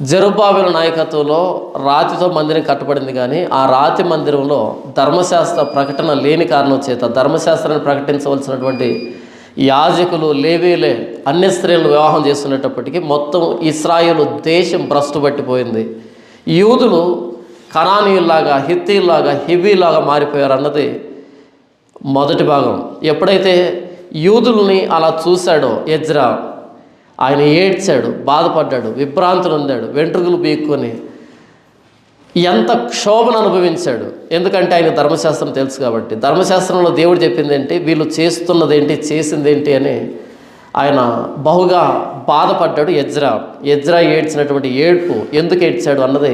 జెరుబ్బాబెలు నాయకత్వంలో రాతితో మందిరం కట్టబడింది. కానీ ఆ రాతి మందిరంలో ధర్మశాస్త్ర ప్రకటన లేని కారణం చేత ధర్మశాస్త్రాన్ని ప్రకటించవలసినటువంటి యాజకులు, లేవీలే అన్య స్త్రీలను వివాహం చేస్తున్నప్పటికీ మొత్తం ఇశ్రాయేలు దేశం భ్రష్టు పట్టిపోయింది. యూదులు కనానీయుల్లాగా, హిత్తీల్లాగా, హివీలాగా మారిపోయారు అన్నది మొదటి భాగం. ఎప్పుడైతే యూదుల్ని అలా చూశాడో ఎజ్రా, ఆయన ఏడ్చాడు, బాధపడ్డాడు, విభ్రాంతి పొందాడు, వెంట్రుకలు పీక్కొని ఎంత క్షోభను అనుభవించాడు. ఎందుకంటే ఆయన ధర్మశాస్త్రం తెలుసు కాబట్టి. ధర్మశాస్త్రంలో దేవుడు చెప్పింది ఏంటి, వీళ్ళు చేస్తున్నదేంటి, చేసిందేంటి అని ఆయన బహుగా బాధపడ్డాడు. ఎజ్రా ఏడ్చినటువంటి ఏడ్పు ఎందుకు ఏడ్చాడు అన్నది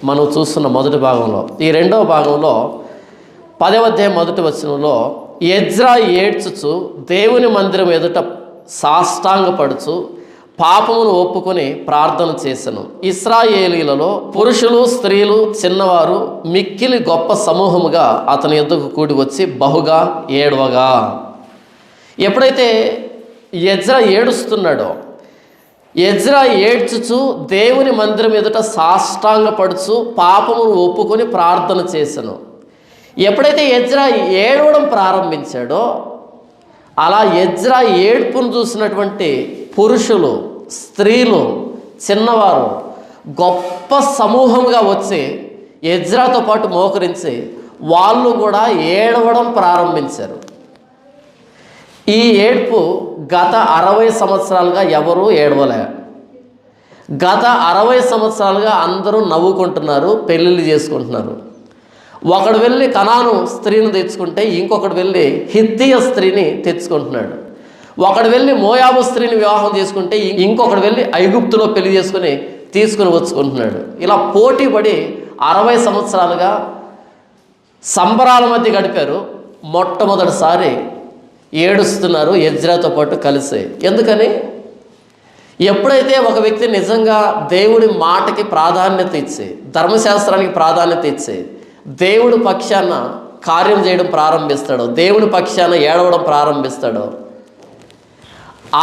మనం చూస్తున్న మొదటి భాగంలో. ఈ రెండవ భాగంలో 10వ అధ్యాయం 1వ వచనంలో ఎజ్రా ఏడ్చుచు దేవుని మందిరం ఎదుట సాష్టాంగపడుచు పాపమును ఒప్పుకొని ప్రార్థన చేసెను. ఇశ్రాయేలీలలో పురుషులు, స్త్రీలు, చిన్నవారు మిక్కిలి గొప్ప సమూహముగా అతని యొద్దకు కూడి వచ్చి బహుగా ఏడవగా. ఎప్పుడైతే ఎజ్రా ఏడుస్తున్నాడో, ఎజ్రా ఏడ్చుచు దేవుని మందిరం ఎదుట సాష్టాంగపడుచు పాపమును ఒప్పుకొని ప్రార్థన చేసెను. ఎప్పుడైతే ఎజ్రా ఏడవడం ప్రారంభించాడో, అలా ఎజ్రా ఏడ్పును చూసినటువంటి పురుషులు, స్త్రీలు, చిన్నవారు గొప్ప సమూహంగా వచ్చి ఎజ్రాతో పాటు మోకరించి వాళ్ళు కూడా ఏడవడం ప్రారంభించారు. ఈ ఏడ్పు గత 60 సంవత్సరాలుగా ఎవరూ ఏడవలే. గత 60 సంవత్సరాలుగా అందరూ నవ్వుకుంటున్నారు, పెళ్ళిళ్ళు చేసుకుంటున్నారు. ఒకడు వెళ్ళి కనాను స్త్రీని తెచ్చుకుంటే ఇంకొకడు వెళ్ళి హిత్తీయ స్త్రీని తెచ్చుకుంటున్నాడు. ఒకడు వెళ్ళి మోయాబు స్త్రీని వివాహం చేసుకుంటే ఇంకొకడు వెళ్ళి ఐగుప్తులో పెళ్లి చేసుకుని తీసుకుని వచ్చుకుంటున్నాడు. ఇలా పోటీ పడి 60 సంవత్సరాలుగా సంబరాల మధ్య గడిపారు. మొట్టమొదటిసారి ఏడుస్తున్నారు ఎజ్రాతో పాటు కలిసి. ఎందుకని? ఎప్పుడైతే ఒక వ్యక్తి నిజంగా దేవుడి మాటకి ప్రాధాన్యత ఇచ్చి, ధర్మశాస్త్రానికి ప్రాధాన్యత ఇచ్చి దేవుడి పక్షాన కార్యం చేయడం ప్రారంభిస్తాడో, దేవుడి పక్షాన ఏడవడం ప్రారంభిస్తాడో,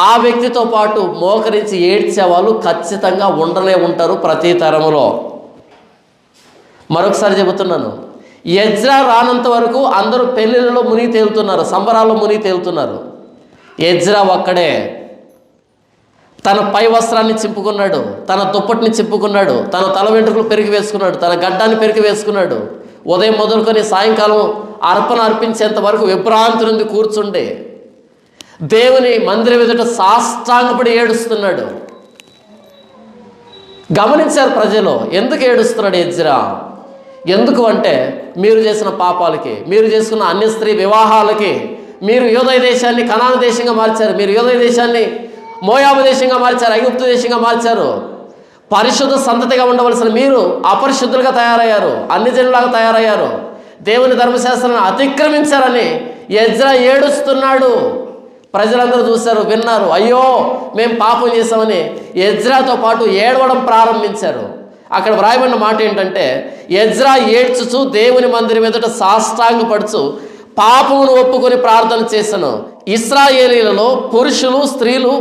ఆ వ్యక్తితో పాటు మోకరించి ఏడ్చే వాళ్ళు ఖచ్చితంగా ఉండనే ఉంటారు ప్రతి తరములో. మరొకసారి చెబుతున్నాను, ఎజ్రా రానంత వరకు అందరూ పెళ్ళిళ్ళలో మునిగి తేలుతున్నారు, సంబరాల్లో మునిగి తేలుతున్నారు. ఎజ్రా ఒక్కడే తన పై వస్త్రాన్ని చింపుకున్నాడు, తన దుప్పటిని చింపుకున్నాడు, తన తల వెంట్రుకలు పెరిగి వేసుకున్నాడు, తన గడ్డాన్ని పెరిగి వేసుకున్నాడు. ఉదయం మొదలుకొని సాయంకాలం అర్పణ అర్పించేంత వరకు విభ్రాంతి నుండి కూర్చుండే దేవుని మందిరం ఎదుట సాష్టాంగపడి ఏడుస్తున్నాడు. గమనించారు ప్రజలు, ఎందుకు ఏడుస్తున్నాడు ఎజ్రా? ఎందుకు అంటే, మీరు చేసిన పాపాలకి, మీరు చేసుకున్న అన్య స్త్రీ వివాహాలకి, మీరు యూదయ దేశాన్ని కనాను దేశంగా మార్చారు, మీరు యూదయ దేశాన్ని మోయాబు దేశంగా మార్చారు, ఐగుప్తు దేశంగా మార్చారు. పరిశుద్ధ సంతతిగా ఉండవలసిన మీరు అపరిశుద్ధులుగా తయారయ్యారు, అన్ని జనులాగా తయారయ్యారు, దేవుని ధర్మశాస్త్రాన్ని అతిక్రమించారని ఎజ్రా ఏడుస్తున్నాడు. ప్రజలందరూ చూశారు, విన్నారు. అయ్యో మేము పాపం చేశామని ఎజ్రాతో పాటు ఏడవడం ప్రారంభించారు. అక్కడ వ్రాయబడిన మాట ఏంటంటే, ఎజ్రా ఏడ్చుచు దేవుని మందిరం ఎదుట సాష్టాంగపడుచు పాపమును ఒప్పుకొని ప్రార్థన చేశాను. ఇశ్రాయేలీలలో పురుషులు, స్త్రీలు,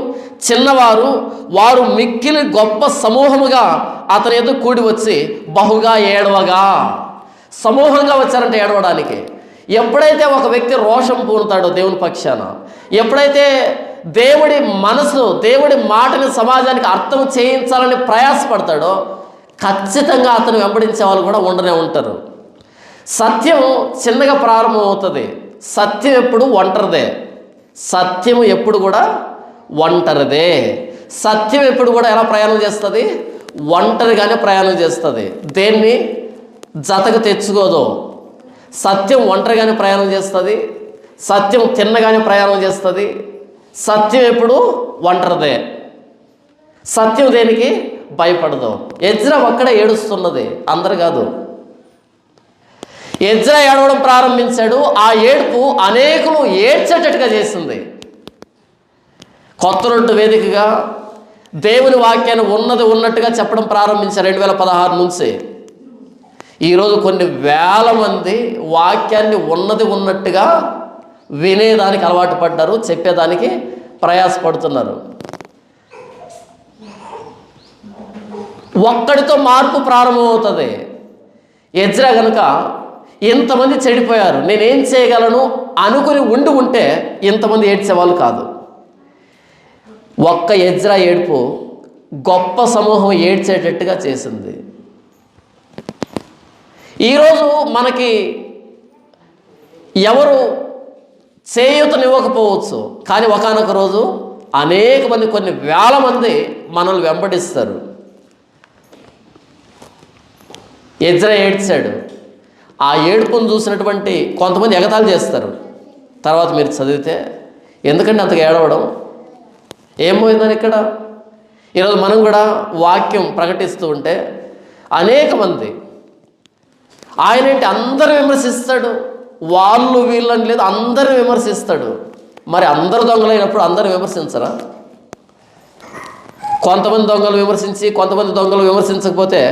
చిన్నవారు వారు మిక్కిలి గొప్ప సమూహముగా అతని ఎదుట కూడి వచ్చి బహుగా ఏడవగా. సమూహంగా వచ్చారంటే ఏడవడానికి. ఎప్పుడైతే ఒక వ్యక్తి రోషం పూనుతాడో దేవుని పక్షాన, ఎప్పుడైతే దేవుడి మనసు, దేవుడి మాటని సమాజానికి అర్థం చేయించాలని ప్రయాసపడతాడో ఖచ్చితంగా అతను వెంబడించే వాళ్ళు కూడా ఉండనే ఉంటారు. సత్యం చిన్నగా ప్రారంభమవుతుంది. సత్యం ఎప్పుడు ఒంటరిదే. సత్యం ఎప్పుడు కూడా ఒంటరిదే. సత్యం ఎప్పుడు కూడా ఎలా ప్రయాణం చేస్తుంది? ఒంటరిగానే ప్రయాణం చేస్తుంది. దేన్ని జతకు తెచ్చుకోదు. సత్యం ఒంటరిగానే ప్రయాణం చేస్తుంది. సత్యం తిన్నగానే ప్రయాణం చేస్తుంది. సత్యం ఎప్పుడు ఒంటరిదే. సత్యం దేనికి భయపడదు. ఎజ్రా ఒక్కడే ఏడుస్తున్నది, అందరు కాదు. ఎజ్రా ఏడవడం ప్రారంభించాడు. ఆ ఏడుపు అనేకులు ఏడ్చేటట్టుగా చేసింది. కొత్త రొట్టె వేదికగా దేవుని వాక్యాన్ని ఉన్నది ఉన్నట్టుగా చెప్పడం ప్రారంభించారు 2016 నుంచి. ఈరోజు కొన్ని వేల మంది వాక్యాన్ని ఉన్నది ఉన్నట్టుగా వినేదానికి అలవాటు పడ్డారు, చెప్పేదానికి ప్రయాసపడుతున్నారు. ఒక్కడితో మార్పు ప్రారంభమవుతుంది. ఎజ్రా కనుక ఇంతమంది చెడిపోయారు, నేనేం చేయగలను అనుకుని ఉంటే ఇంతమంది ఏడ్చేవాళ్ళు కాదు. ఒక్క ఎజ్రా ఏడుపు గొప్ప సమూహం ఏడ్చేటట్టుగా చేసింది. ఈరోజు మనకి ఎవరు చేయూతనివ్వకపోవచ్చు, కానీ ఒకానొక రోజు అనేక మంది, కొన్ని వేల మంది మనల్ని వెంబడిస్తారు. ఎజ్రా ఏడ్చాడు. ఆ ఏడుపును చూసినటువంటి కొంతమంది ఎగతాళి చేస్తారు. తర్వాత మీరు చదివితే ఎందుకంటే అంతగా ఏడవడం ఏమైందని ఇక్కడ ఈరోజు మనం కూడా వాక్యం ప్రకటిస్తూ ఉంటే అనేక మంది ఆయనేంటి అందరూ విమర్శిస్తాడు, వాళ్ళు వీళ్ళని లేదు అందరూ విమర్శిస్తాడు. మరి అందరు దొంగలైనప్పుడు అందరూ విమర్శించరా? కొంతమంది దొంగలు విమర్శించి కొంతమంది దొంగలు విమర్శించకపోతే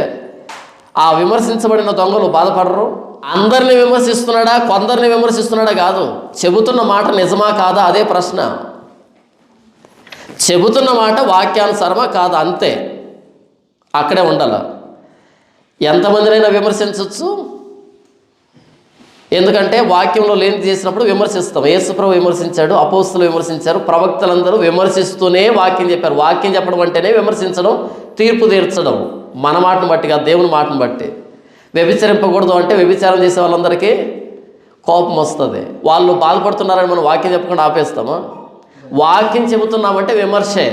ఆ విమర్శించబడిన దొంగలు బాధపడరు? అందరిని విమర్శిస్తున్నాడా కొందరిని విమర్శిస్తున్నాడా కాదు, చెబుతున్న మాట నిజమా కాదా అదే ప్రశ్న. చెబుతున్న మాట వాక్యానుసారమా కాదా అంతే, అక్కడే ఉండాల. ఎంతమందినైనా విమర్శించవచ్చు, ఎందుకంటే వాక్యంలో లేనిది చేసినప్పుడు విమర్శిస్తాం. యేసుప్రభు విమర్శించాడు, అపోస్తులు విమర్శించారు, ప్రవక్తలందరూ విమర్శిస్తూనే వాక్యం చెప్పారు. వాక్యం చెప్పడం అంటేనే విమర్శించడం, తీర్పు తీర్చడం. మన మాటను బట్టి కాదు, దేవుని మాటను బట్టి. వ్యభిచరింపకూడదు అంటే వ్యభిచారం చేసే వాళ్ళందరికీ కోపం వస్తుంది. వాళ్ళు బాధపడుతున్నారని మనం వాక్యం చెప్పకుండా ఆపేస్తామా? వాక్యం చెబుతున్నామంటే విమర్శే.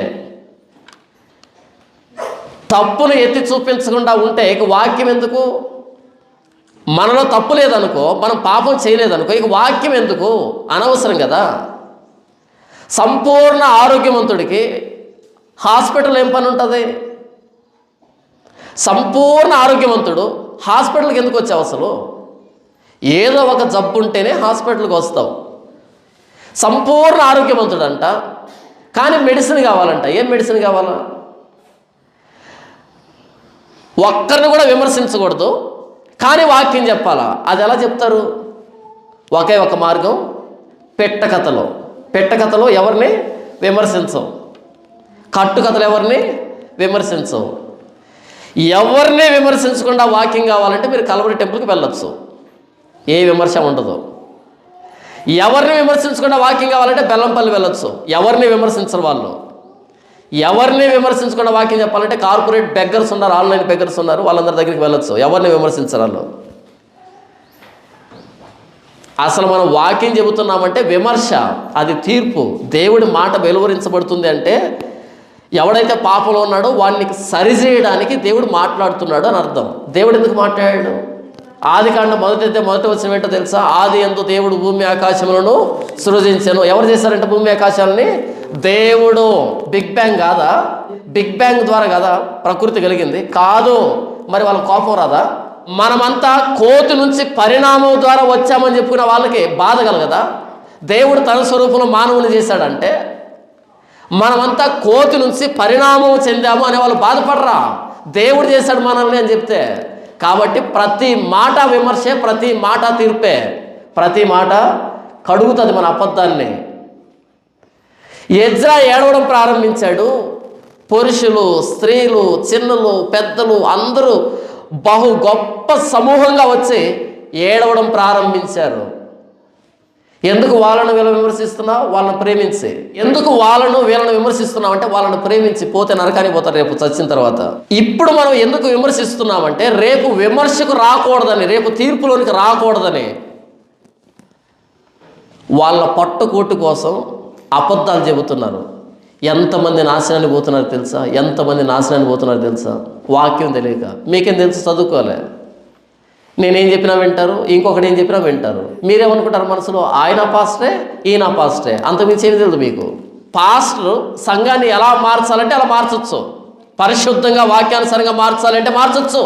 తప్పును ఎత్తి చూపించకుండా ఉంటే ఇక వాక్యం ఎందుకు? మనలో తప్పు లేదనుకో, మనం పాపం చేయలేదనుకో, ఇక వాక్యం ఎందుకు? అనవసరం కదా. సంపూర్ణ ఆరోగ్యవంతుడికి హాస్పిటల్ ఏం పని ఉంటుంది? సంపూర్ణ ఆరోగ్యవంతుడు హాస్పిటల్కి ఎందుకు వచ్చావు? అసలు ఏదో ఒక జబ్బు ఉంటేనే హాస్పిటల్కి వస్తావు. సంపూర్ణ ఆరోగ్యవంతుడు అంట, కానీ మెడిసిన్ కావాలంట. ఏం మెడిసిన్ కావాలా? ఒక్కరిని కూడా విమర్శించకూడదు, కానీ వాక్యం చెప్పాలా? అది ఎలా చెప్తారు? ఒకే ఒక మార్గం, పెట్టకథలో. పెట్టకథలో ఎవరిని విమర్శించవు, కట్టుకథలు ఎవరిని విమర్శించవు. ఎవరిని విమర్శించకుండా వాక్యం కావాలంటే మీరు కల్వరి టెంపుల్కి వెళ్ళొచ్చు, ఏ విమర్శ ఉండదు. ఎవరిని విమర్శించకుండా వాక్యం కావాలంటే బెల్లంపల్లి వెళ్ళొచ్చు, ఎవరిని విమర్శించరు వాళ్ళు. ఎవరిని విమర్శించకుండా వాక్యం చెప్పాలంటే కార్పొరేట్ బెగ్గర్స్ ఉన్నారు, ఆన్లైన్ బెగ్గర్స్ ఉన్నారు, వాళ్ళందరి దగ్గరికి వెళ్ళొచ్చు, ఎవరిని విమర్శించరు వాళ్ళు. అసలు మనం వాక్యం చెబుతున్నామంటే విమర్శ, అది తీర్పు. దేవుడి మాట వెలువరించబడుతుంది అంటే ఎవడైతే పాపంలో ఉన్నాడో వాడిని సరిచేయడానికి దేవుడు మాట్లాడుతున్నాడు అని అర్థం. దేవుడు ఎందుకు మాట్లాడాడు? ఆదికాండం మొదట వచ్చిన ఏంటో తెలుసా? ఆది యందు దేవుడు భూమి ఆకాశములను సృజించెను. ఎవరు చేశారంటే భూమి ఆకాశాలని? దేవుడు. బిగ్ బ్యాంగ్ కాదా? బిగ్ బ్యాంగ్ ద్వారా కదా ప్రకృతి కలిగింది? కాదు. మరి వాళ్ళ కోపం రాదా? మనమంతా కోతి నుంచి పరిణామం ద్వారా వచ్చామని చెప్పుకున్న వాళ్ళకి బాధ కలగదా? దేవుడు తన స్వరూపంలో మానవుని చేశాడంటే మనమంతా కోతి నుంచి పరిణామం చెందాము అనే వాళ్ళు బాధపడరా? దేవుడు చేశాడు మనల్ని అని చెప్తే. కాబట్టి ప్రతి మాట విమర్శే, ప్రతి మాట తీర్పే, ప్రతి మాట కడుగుతుంది మన అబద్ధాన్ని. ఎజ్రా ఏడవడం ప్రారంభించాడు. పురుషులు, స్త్రీలు, చిన్నలు, పెద్దలు అందరూ బహు గొప్ప సమూహంగా వచ్చి ఏడవడం ప్రారంభించారు. ఎందుకు వాళ్ళను వీళ్ళని విమర్శిస్తున్నావు? వాళ్ళని ప్రేమించి. ఎందుకు వాళ్ళను వీళ్ళని విమర్శిస్తున్నావు అంటే వాళ్ళని ప్రేమించి. పోతే నరకానికి పోతారు రేపు చచ్చిన తర్వాత. ఇప్పుడు మనం ఎందుకు విమర్శిస్తున్నామంటే రేపు విమర్శకు రాకూడదని, రేపు తీర్పులోనికి రాకూడదని. వాళ్ళ పట్టుకోటు కోసం అబద్ధాలు చెబుతున్నారు. ఎంతమంది నాశనాన్ని పోతున్నారు తెలుసా? ఎంతమంది నాశనాన్ని పోతున్నారు తెలుసా? వాక్యం తెలియక. మీకేం తెలుసు? చదువుకోలే. నేనేం చెప్పినా వింటారు, ఇంకొకటి ఏం చెప్పినా వింటారు. మీరేమనుకుంటారు మనసులో? ఆయన పాస్టరే, ఈయన పాస్టరే, అంతకుమించి ఏమి తెలియదు మీకు. పాస్టర్ సంఘాన్ని ఎలా మార్చాలంటే అలా మార్చొచ్చు, పరిశుద్ధంగా వాక్యానుసారంగా మార్చాలంటే మార్చొచ్చు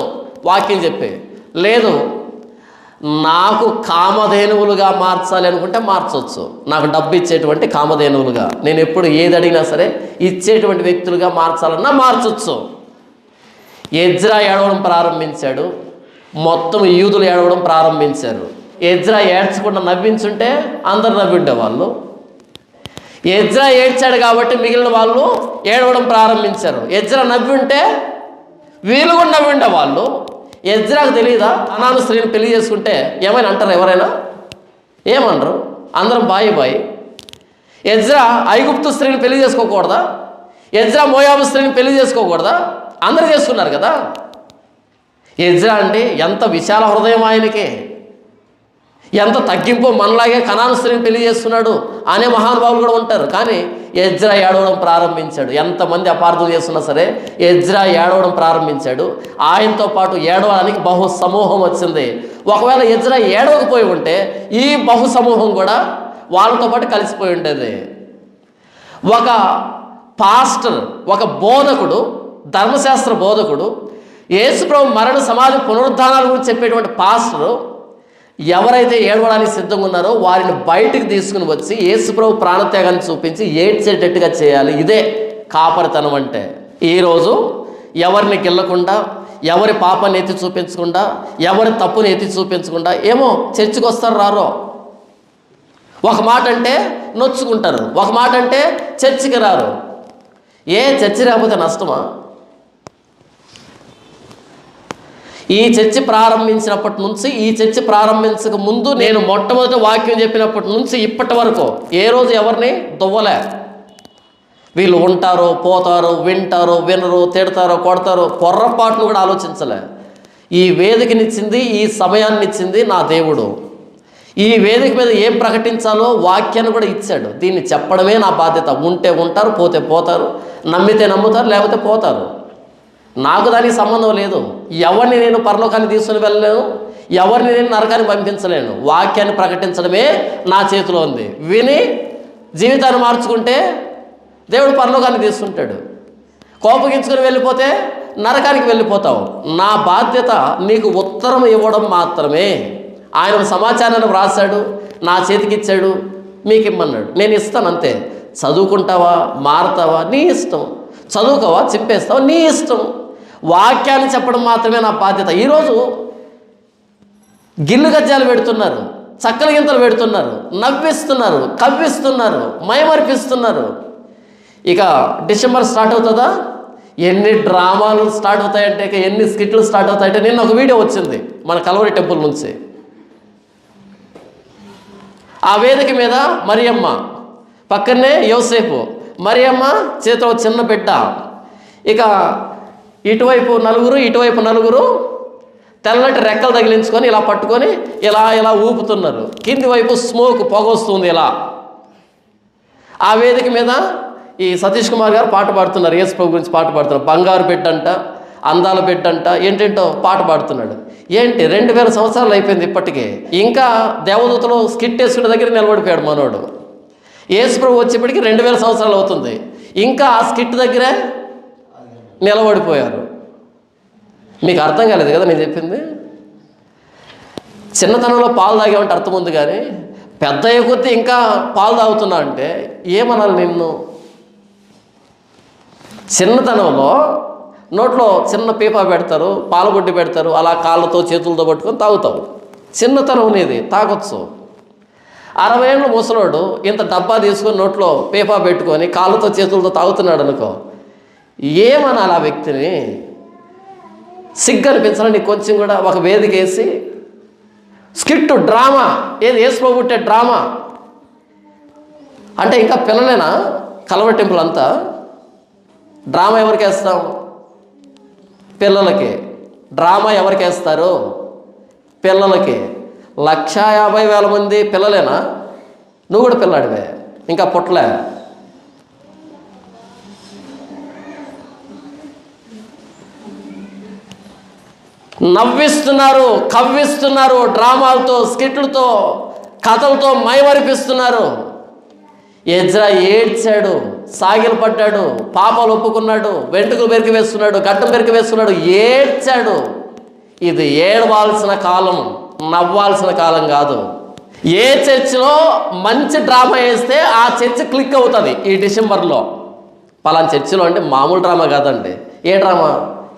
వాక్యం చెప్పి. లేదు నాకు కామధేనువులుగా మార్చాలి అనుకుంటే మార్చవచ్చు. నాకు డబ్బు ఇచ్చేటువంటి కామధేనువులుగా, నేను ఎప్పుడు ఏది అడిగినా సరే ఇచ్చేటువంటి వ్యక్తులుగా మార్చాలన్నా మార్చొచ్చు. ఎజ్రా ఏడవడం ప్రారంభించాడు, మొత్తం యూదులు ఏడవడం ప్రారంభించారు. ఎజ్రా ఏడ్చకుండా నవ్వించుంటే అందరు నవ్విండే వాళ్ళు. ఎజ్రా ఏడ్చాడు కాబట్టి మిగిలిన వాళ్ళు ఏడవడం ప్రారంభించారు. ఎజ్రా నవ్వి ఉంటే వీళ్ళు కూడా నవ్వి ఉండేవాళ్ళు. ఎజ్రాకు తెలియదా కనాను స్త్రీని పెళ్లి చేసుకుంటే ఏమైనా అంటారు? ఎవరైనా ఏమనరు, అందరం బాయి. ఎజ్రా ఐగుప్తు స్త్రీని పెళ్లి చేసుకోకూడదా? ఎజ్రా మోయాబు స్త్రీని పెళ్లి చేసుకోకూడదా? అందరూ చేసుకున్నారు కదా. ఎజ్రా అంటే ఎంత విశాల హృదయం ఆయనకి, ఎంత తగ్గింపు, మనలాగే కనాను స్త్రీని పెళ్లి చేస్తున్నాడు అనే మహానుభావులు కూడా ఉంటారు. కానీ ఎజ్రా ఏడవడం ప్రారంభించాడు. ఎంతమంది అపార్థం చేస్తున్నా సరే ఎజ్రా ఏడవడం ప్రారంభించాడు. ఆయనతో పాటు ఏడవడానికి బహు సమూహం వచ్చింది. ఒకవేళ ఎజ్రా ఏడవకపోయి ఉంటే ఈ బహు సమూహం కూడా వాళ్ళతో పాటు కలిసిపోయి ఉండేది. ఒక పాస్టర్, ఒక బోధకుడు, ధర్మశాస్త్ర బోధకుడు, యేసుప్రభు మరణ సమాధి పునరుద్ధానాల గురించి చెప్పేటువంటి పాస్టరు ఎవరైతే ఏడవడానికి సిద్ధంగా ఉన్నారో వారిని బయటికి తీసుకుని వచ్చి యేసుప్రభు ప్రాణత్యాగాన్ని చూపించి ఏడ్చేటట్టుగా చేయాలి. ఇదే కాపరితనం అంటే. ఈరోజు ఎవరిని గిల్లకుండా, ఎవరి పాపాన్ని ఎత్తి చూపించకుండా, ఎవరి తప్పుని ఎత్తి చూపించకుండా ఏమో చర్చికి వస్తారు రారో, ఒక మాట అంటే నొచ్చుకుంటారు, ఒక మాట అంటే చర్చికి రారు. చర్చి రాకపోతే నష్టమా? ఈ చర్చి ప్రారంభించినప్పటి నుంచి, ఈ చర్చి ప్రారంభించక ముందు, నేను మొట్టమొదటి వాక్యం చెప్పినప్పటి నుంచి ఇప్పటి వరకు ఏ రోజు ఎవరిని దువ్వలే. వీళ్ళు ఉంటారో పోతారో, వింటారో వినరు, తిడతారో కొడతారో, పొర్రపాటును కూడా ఆలోచించలే. ఈ వేదికనిచ్చింది, ఈ సమయాన్ని ఇచ్చింది నా దేవుడు. ఈ వేదిక మీద ఏం ప్రకటించాలో వాక్యాన్ని కూడా ఇచ్చాడు. దీన్ని చెప్పడమే నా బాధ్యత. ఉంటే ఉంటారు, పోతే పోతారు, నమ్మితే నమ్ముతారు, లేకపోతే పోతారు. నాకు దానికి సంబంధం లేదు. ఎవరిని నేను పరలోకాన్ని తీసుకుని వెళ్ళలేను, ఎవరిని నేను నరకాన్ని పంపించలేను. వాక్యాన్ని ప్రకటించడమే నా చేతిలో ఉంది. విని జీవితాన్ని మార్చుకుంటే దేవుడు పరలోకాన్ని తీసుకుంటాడు. కోపగించుకొని వెళ్ళిపోతే నరకానికి వెళ్ళిపోతావు. నా బాధ్యత నీకు ఉత్తరం ఇవ్వడం మాత్రమే. ఆయన సమాచారాన్ని వ్రాసాడు, నా చేతికి ఇచ్చాడు, మీకు ఇమ్మన్నాడు, నేను ఇస్తాను అంతే. చదువుకుంటావా, మారతావా, నీ ఇష్టం. చదువుకోవా, చింపేస్తావా, నీ ఇష్టం. వాక్యాన్ని చెప్పడం మాత్రమే నా బాధ్యత. ఈరోజు గిల్లు గజ్జాలు పెడుతున్నారు, చక్కల గింతలు పెడుతున్నారు, నవ్విస్తున్నారు, కవ్విస్తున్నారు, మైమరిపిస్తున్నారు. ఇక డిసెంబర్ స్టార్ట్ అవుతుందా? ఎన్ని డ్రామాలు స్టార్ట్ అవుతాయంటే, ఇక ఎన్ని స్కిట్లు స్టార్ట్ అవుతాయంటే. నిన్న ఒక వీడియో వచ్చింది మన కల్వరి టెంపుల్ నుంచి. ఆ వేదిక మీద మరియమ్మ, పక్కనే యోసేపు, మరియమ్మ చేతిలో చిన్న బిడ్డ, ఇక ఇటువైపు నలుగురు, ఇటువైపు నలుగురు తెల్లటి రెక్కలు తగిలించుకొని ఇలా పట్టుకొని ఇలా ఊపుతున్నారు. కింది వైపు స్మోక్, పొగ వస్తుంది ఇలా. ఆ వేదిక మీద ఈ సతీష్ కుమార్ గారు పాట పాడుతున్నారు, యేసు ప్రభు గురించి పాట పాడుతున్నారు. బంగారు బిడ్డ అంట, అందాల బిడ్డ అంట, ఏంటేంటో పాట పాడుతున్నాడు. ఏంటి 2000 సంవత్సరాలు అయిపోయింది ఇప్పటికే. ఇంకా దేవదూతలు స్కిట్ వేసుకునే దగ్గర నిలబడిపోయాడు మనోడు. యేసు ప్రభు వచ్చేప్పటికి 2000 సంవత్సరాలు అవుతుంది. ఇంకా ఆ స్కిట్ దగ్గరే నిలబడిపోయారు. మీకు అర్థం కాలేదు కదా నేను చెప్పింది? చిన్నతనంలో పాలు తాగేమంటే అర్థం ఉంది, కానీ పెద్ద అయ్యే కొద్దీ ఇంకా పాలు తాగుతున్నా అంటే ఏమనాలి నిన్ను? చిన్నతనంలో నోట్లో చిన్న పీపా పెడతారు, పాలబొడ్డి పెడతారు, అలా కాళ్ళతో చేతులతో పట్టుకొని తాగుతావు. చిన్నతనం అనేది తాగొచ్చు. 60 ఏళ్ళ ముసలోడు ఇంత డబ్బా తీసుకొని నోట్లో పీపా పెట్టుకొని కాళ్ళతో చేతులతో తాగుతున్నాడు అనుకో, ఏమనాలి ఆ వ్యక్తిని? సిగ్గు అనిపించాలని నీకు కొంచెం కూడా? ఒక వేదిక వేసి స్కిట్ డ్రామా, ఏది వేసుకోబుట్టే డ్రామా అంటే ఇంకా పిల్లలేనా? కల్వరి టెంపుల్ అంతా డ్రామా ఎవరికి వేస్తాం? పిల్లలకి. డ్రామా ఎవరికి వేస్తారు? పిల్లలకి. 150,000 మంది పిల్లలేనా? నువ్వు కూడా పిల్లాడివే, ఇంకా పుట్టలే. నవ్విస్తున్నారు, కవ్విస్తున్నారు, డ్రామాలతో, స్కిట్లతో, కథలతో మైమరిపిస్తున్నారు. ఎజ్రా ఏడ్చాడు, సాగిలు పడ్డాడు, పాపాలు ఒప్పుకున్నాడు, వెంట్రుకలు బెరికి వేస్తున్నాడు, గడ్డం బెరికి వేస్తున్నాడు, ఏడ్చాడు. ఇది ఏడవాల్సిన కాలం, నవ్వాల్సిన కాలం కాదు. ఏ చర్చిలో మంచి డ్రామా వేస్తే ఆ చర్చ్ క్లిక్ అవుతుంది ఈ డిసెంబర్లో. పలానా చర్చిలో అంటే మామూలు డ్రామా కాదండి. ఏ డ్రామా?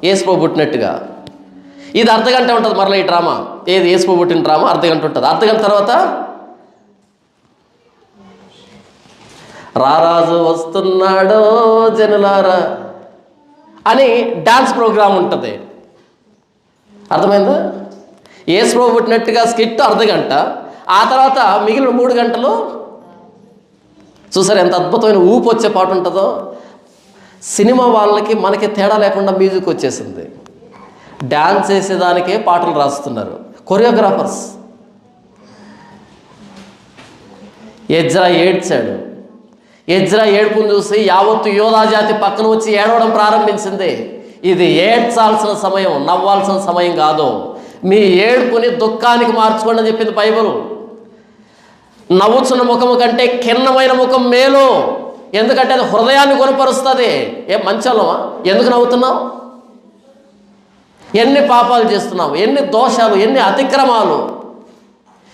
యేసుప్రభు పుట్టినట్టుగా. ఇది అర్ధగంట ఉంటుంది మరలా ఈ డ్రామా. ఏది? యేసుప్రభు పుట్టిన డ్రామా అర్ధగంట ఉంటుంది. అర్ధగంట తర్వాత రారాజు వస్తున్నాడో జనులారా, అని డాన్స్ ప్రోగ్రాం ఉంటుంది. అర్థమైందా? యేసు ప్రభు పుట్టినట్టుగా స్కిట్ అర్ధగంట, ఆ తర్వాత మిగిలిన 3 గంటలు చూసారు ఎంత అద్భుతమైన ఊపు వచ్చే పాట ఉంటుందో. సినిమా వాళ్ళకి మనకి తేడా లేకుండా మ్యూజిక్ వచ్చేసింది. డ్యాన్స్ చేసేదానికే పాటలు రాస్తున్నారు కొరియోగ్రాఫర్స్. ఎజ్రా ఏడ్చాడు. ఎజ్రా ఏడుపును చూసి యావత్తు యోధా జాతి పక్కన వచ్చి ఏడవడం ప్రారంభించింది. ఇది ఏడ్చాల్సిన సమయం, నవ్వాల్సిన సమయం కాదు. మీ ఏడుపుని దుఃఖానికి మార్చుకోండి అని చెప్పింది బైబిల్. నవ్వుచున్న ముఖము కంటే కిన్నమైన ముఖం మేలు, ఎందుకంటే అది హృదయాన్ని గుణపరుస్తుంది. ఏ మంచోళ్ళమా? ఎందుకు నవ్వుతున్నావు? ఎన్ని పాపాలు చేస్తున్నావు, ఎన్ని దోషాలు, ఎన్ని అతిక్రమాలు.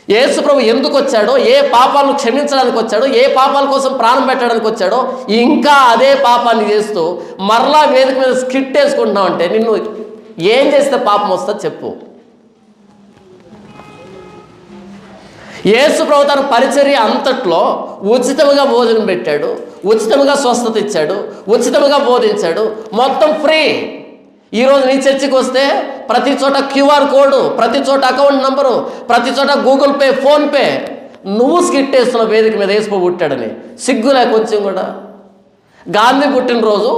యేసు ప్రభు ఎందుకు వచ్చాడో, ఏ పాపాలను క్షమించడానికి వచ్చాడో, ఏ పాపాల కోసం ప్రాణం పెట్టడానికి వచ్చాడో, ఇంకా అదే పాపాన్ని చేస్తూ మరలా వేదిక మీద స్కిట్ వేసుకుంటున్నావు అంటే నిన్ను ఏం చేస్తే పాపం వస్తుంది చెప్పు. యేసు ప్రభు తన పరిచర్య అంతట్లో ఉచితముగా భోజనం పెట్టాడు, ఉచితముగా స్వస్థత ఇచ్చాడు, ఉచితముగా బోధించాడు, మొత్తం ఫ్రీ. ఈరోజు నీ చర్చికి వస్తే ప్రతి చోట QR కోడ్, ప్రతి చోట అకౌంట్ నంబరు, ప్రతి చోట గూగుల్ పే, ఫోన్పే. నువ్వు స్కిట్ వేస్తున్నావు వేదిక మీద యేసు ప్రభు పుట్టాడని. సిగ్గులే కొంచెం కూడా. గాంధీ పుట్టినరోజు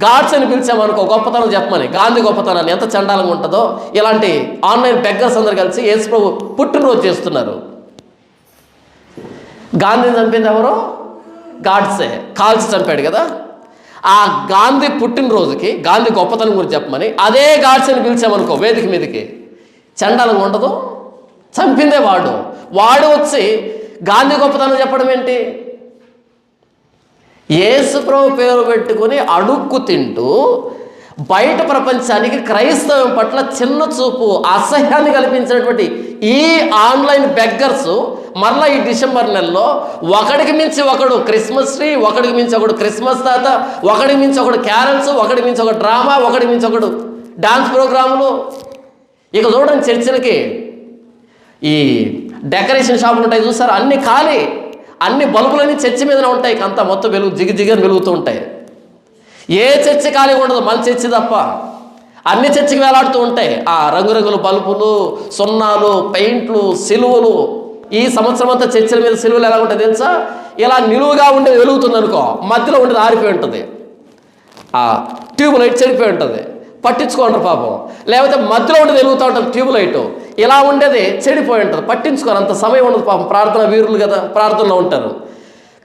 గాడ్స్ అని పిలిచామనుకో, గొప్పతనం చెప్పమని, గాంధీ గొప్పతనాన్ని ఎంత చండాలంగా ఉంటుందో. ఇలాంటి ఆన్లైన్ బెగ్గర్స్ అందరు కలిసి యేసు ప్రభు పుట్టినరోజు చేస్తున్నారు. గాంధీని చంపింది ఎవరో? గాడ్సే, కాల్చి చంపాడు కదా. ఆ గాంధీ పుట్టినరోజుకి గాంధీ గొప్పతనం గురించి చెప్పమని అదే గాడ్సేని పిలిచామనుకో వేదిక మీదకి, చండాలంగా ఉండదు? చంపిందే వాడు. వాడు వచ్చి గాంధీ గొప్పతనం చెప్పడం ఏంటి? యేసు ప్రభు పేరు పెట్టుకుని అడుక్కు తింటూ బయట ప్రపంచానికి క్రైస్తవం పట్ల చిన్న చూపు, అసహ్యాన్ని కల్పించినటువంటి ఈ ఆన్లైన్ బెగ్గర్స్ మరలా ఈ డిసెంబర్ నెలలో ఒకడికి మించి ఒకడు క్రిస్మస్ ట్రీ, ఒకడికి మించి ఒకడు క్రిస్మస్ తాత, ఒకడికి మించి ఒకడు క్యారల్స్, ఒకడికి మించి ఒక డ్రామా, ఒకడికి మించి ఒకడు డాన్స్ ప్రోగ్రాములు. ఇక చూడండి చర్చిలకి ఈ డెకరేషన్ షాపులు ఉంటాయి చూసారు, అన్ని ఖాళీ. అన్ని బల్బులన్నీ చర్చి మీదనే ఉంటాయి, అంతా మొత్తం వెలుగు జిగిజిగని వెలుగుతూ ఉంటాయి. ఏ చర్చి ఖాళీగా ఉండదు, మన చర్చి తప్ప. అన్ని చర్చికి వేలాడుతూ ఉంటాయి ఆ రంగురంగుల బల్బులు, సున్నాలు, పెయింట్లు, సిలువలు. ఈ సంవత్సరం అంతా చర్చిల మీద సిలువలు ఎలా ఉంటాయి తెలుసా? ఇలా నిలువుగా ఉండేది వెలుగుతుంది అనుకో, మధ్యలో ఉండేది ఆరిపోయి ఉంటుంది, ఆ ట్యూబ్ లైట్ చెడిపోయి ఉంటుంది, పట్టించుకోండి పాపం. లేకపోతే మధ్యలో ఉండేది వెలుగుతూ ఉంటుంది ట్యూబ్ లైట్, ఇలా ఉండేది చెడిపోయి ఉంటుంది, పట్టించుకోరు, అంత సమయం ఉండదు పాపం. ప్రార్థన వీరులు కదా, ప్రార్థనలో ఉంటారు.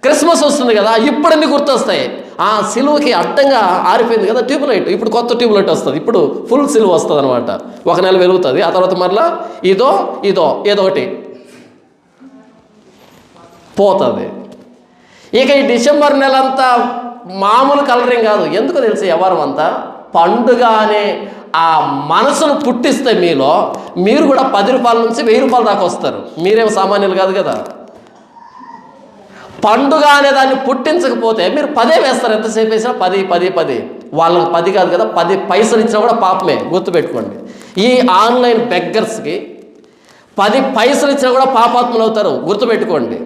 క్రిస్మస్ వస్తుంది కదా, ఇప్పుడు అన్ని గుర్తొస్తాయి. ఆ సిలువకి అడ్డంగా ఆరిపోయింది కదా ట్యూబ్ లైట్, ఇప్పుడు కొత్త ట్యూబ్ లైట్ వస్తుంది, ఇప్పుడు ఫుల్ సిలువ వస్తుంది అనమాట. 1 నెల వెలుగుతుంది, ఆ తర్వాత మరలా ఇదో ఏదో ఒకటి పోతుంది. ఇక ఈ డిసెంబర్ నెల అంతా మామూలు కలరింగ్ కాదు. ఎందుకు తెలుసు? ఎవరు అంతా పండుగ అనే ఆ మనసును పుట్టిస్తే మీలో, మీరు కూడా 10 రూపాయల నుంచి 1000 రూపాయల దాకా వస్తారు. మీరేం సామాన్యులు కాదు కదా. పండుగ అనే దాన్ని పుట్టించకపోతే మీరు 10 వేస్తారు. ఎంతసేపు వేసినా 10. వాళ్ళకి 10 కాదు కదా, 10 పైసలు ఇచ్చినా కూడా పాపమే, గుర్తుపెట్టుకోండి. ఈ ఆన్లైన్ బెగ్గర్స్కి 10 పైసలు ఇచ్చినా కూడా పాపాత్ములు అవుతారు, గుర్తుపెట్టుకోండి.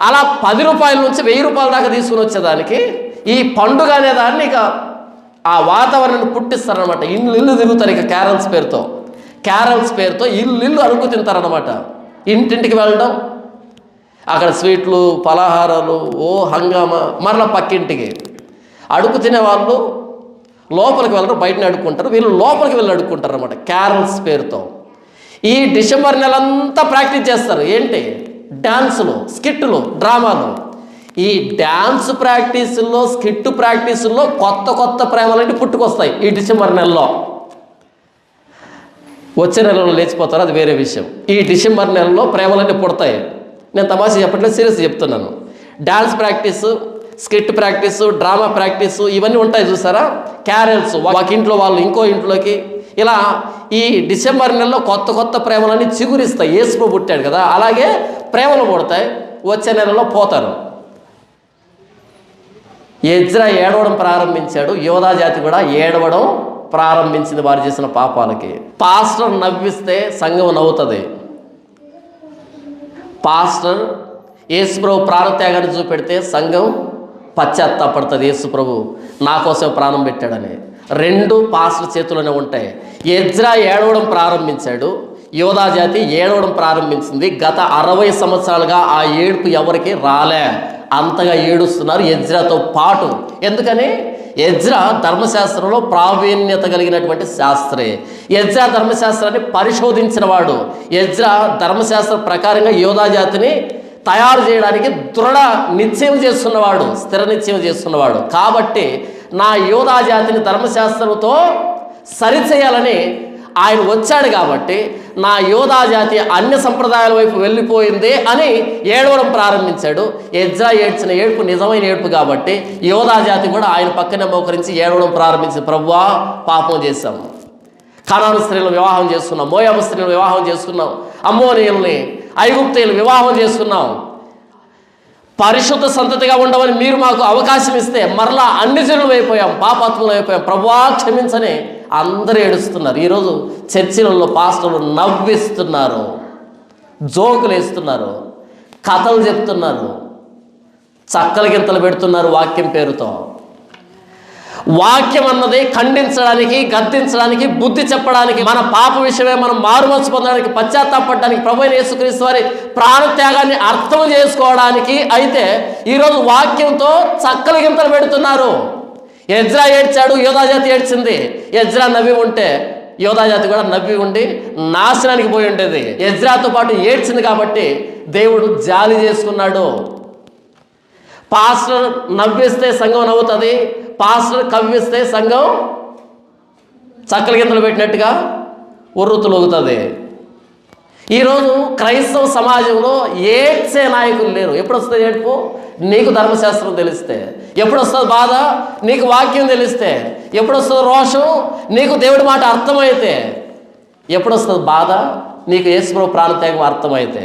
అలా 10 రూపాయల నుంచి 1000 రూపాయల దాకా తీసుకుని వచ్చేదానికి ఈ పండుగ అనే దాన్ని ఇక ఆ వాతావరణాన్ని పుట్టిస్తారనమాట. ఇల్లు తిరుగుతారు ఇక క్యారల్స్ పేరుతో ఇల్లు అడుగు తింటారనమాట. ఇంటింటికి వెళ్ళడం, అక్కడ స్వీట్లు, పలహారాలు, హంగామా. మరలా పక్కింటికి అడుగు తినే వాళ్ళు లోపలికి వెళ్ళరు, బయటనే అడుక్కుంటారు. వీళ్ళు లోపలికి వెళ్ళి అడుక్కుంటారు అనమాట క్యారల్స్ పేరుతో. ఈ డిసెంబర్ నెలంతా ప్రాక్టీస్ చేస్తారు. ఏంటి? డ్యాన్సులు, స్కిట్లు, డ్రామాలు. ఈ డ్యాన్స్ ప్రాక్టీసుల్లో, స్కిట్ ప్రాక్టీసుల్లో కొత్త ప్రేమలన్నీ పుట్టుకొస్తాయి ఈ డిసెంబర్ నెలలో. వచ్చే నెలలో లేచిపోతారు, అది వేరే విషయం. ఈ డిసెంబర్ నెలలో ప్రేమలన్నీ పుడతాయి. నేను తమాషా చెప్పట్లేదు, సీరియస్ చెప్తున్నాను. Dance practice, skit practice, drama practice ఇవన్నీ ఉంటాయి చూసారా. క్యారల్స్, ఒక ఇంట్లో వాళ్ళు ఇంకో ఇంట్లోకి, ఇలా ఈ డిసెంబర్ నెలలో కొత్త ప్రేమలన్నీ చిగురిస్తాయి. యేసు ప్రభు పుట్టాడు కదా, అలాగే ప్రేమలు పుడతాయి. వచ్చే నెలలో పోతారు. ఎజ్రా ఏడవడం ప్రారంభించాడు, యోధా జాతి కూడా ఏడవడం ప్రారంభించింది వారు చేసిన పాపాలకి. పాస్టర్ నవ్విస్తే సంఘం నవ్వుతుంది. పాస్టర్ యేసు ప్రభు ప్రాణత్యాగాన్ని చూపెడితే సంఘం పశ్చాత్తాపడుతుంది. యేసు ప్రభు నా కోసం ప్రాణం పెట్టాడని. రెండు పాస్ల చేతిలోనే ఉంటాయి. ఎజ్రా ఏడవడం ప్రారంభించాడు, యోధా జాతి ఏడవడం ప్రారంభించింది. గత 60 సంవత్సరాలుగా ఆ ఏడుపు ఎవరికి రాలే, అంతగా ఏడుస్తున్నారు ఎజ్రాతో పాటు. ఎందుకని? ఎజ్రా ధర్మశాస్త్రంలో ప్రావీణ్యత కలిగినటువంటి శాస్త్రి. ఎజ్రా ధర్మశాస్త్రాన్ని పరిశోధించిన వాడు. ఎజ్రా ధర్మశాస్త్ర ప్రకారంగా యోధా జాతిని తయారు చేయడానికి దృఢ నిశ్చయం చేస్తున్నవాడు, స్థిర నిశ్చయం చేస్తున్నవాడు. కాబట్టి నా యోధా జాతిని ధర్మశాస్త్రంతో సరిచేయాలని ఆయన వచ్చాడు. కాబట్టి నా యోధా జాతి అన్య సంప్రదాయాల వైపు వెళ్ళిపోయింది అని ఏడవడం ప్రారంభించాడు. ఎజ్రా ఏడ్చిన ఏడుపు నిజమైన ఏడుపు కాబట్టి యోధా జాతి కూడా ఆయన పక్కనే మోకరించి ఏడవడం ప్రారంభించింది. ప్రభువా, పాపం చేశాం, కనాను స్త్రీలను వివాహం చేసుకున్నాం, మోయాబు స్త్రీలను వివాహం చేసుకున్నాం, అమ్మోనీయుల్ని ఐగుప్తీయులు వివాహం చేసుకున్నాం, పరిశుద్ధ సంతతిగా ఉండమని మీరు మాకు అవకాశం ఇస్తే మరలా అన్ని జనులు అయిపోయాం, పాపాత్ములు అయిపోయాం, ప్రభువా క్షమించని అందరూ ఏడుస్తున్నారు. ఈరోజు చర్చిలలో పాస్టర్లు నవ్విస్తున్నారు, జోకులు వేస్తున్నారు, కథలు చెప్తున్నారు, చక్కల గింతలు పెడుతున్నారు వాక్యం పేరుతో. వాక్యం అన్నది ఖండించడానికి, గద్దించడానికి, బుద్ధి చెప్పడానికి, మన పాప విషయమే మనం మారుమనసు పొందడానికి, పశ్చాత్తాపడడానికి, ప్రభువైన యేసుక్రీస్తు వారి ప్రాణత్యాగాన్ని అర్థం చేసుకోవడానికి అయితే ఈరోజు వాక్యంతో చక్కల గింతలు పెడుతున్నారు. ఎజ్రా ఏడ్చాడు, యోధా జాతి ఏడ్చింది. ఎజ్రా నవ్వి ఉంటే యోధా జాతి కూడా నవ్వి ఉండి నాశనానికి పోయి ఉండేది. ఎజ్రాతో పాటు ఏడ్చింది కాబట్టి దేవుడు జాలి చేసుకున్నాడు. పాస్టర్ నవ్విస్తే సంఘం నవ్వుతుంది, పాస్టర్ కవ్విస్తే సంఘం చక్కల గింతలు పెట్టినట్టుగా ఉర్రుతులొగుతుంది. ఈరోజు క్రైస్తవ సమాజంలో ఏడ్చే నాయకులు లేరు. ఎప్పుడు వస్తుంది ఏడుపు? నీకు ధర్మశాస్త్రం తెలిస్తే. ఎప్పుడు వస్తుంది బాధ? నీకు వాక్యం తెలిస్తే. ఎప్పుడు వస్తుంది రోషం? నీకు దేవుడి మాట అర్థమైతే. ఎప్పుడు వస్తుంది బాధ? నీకు యేసుప్రభు ప్రాణత్యాగం అర్థమైతే.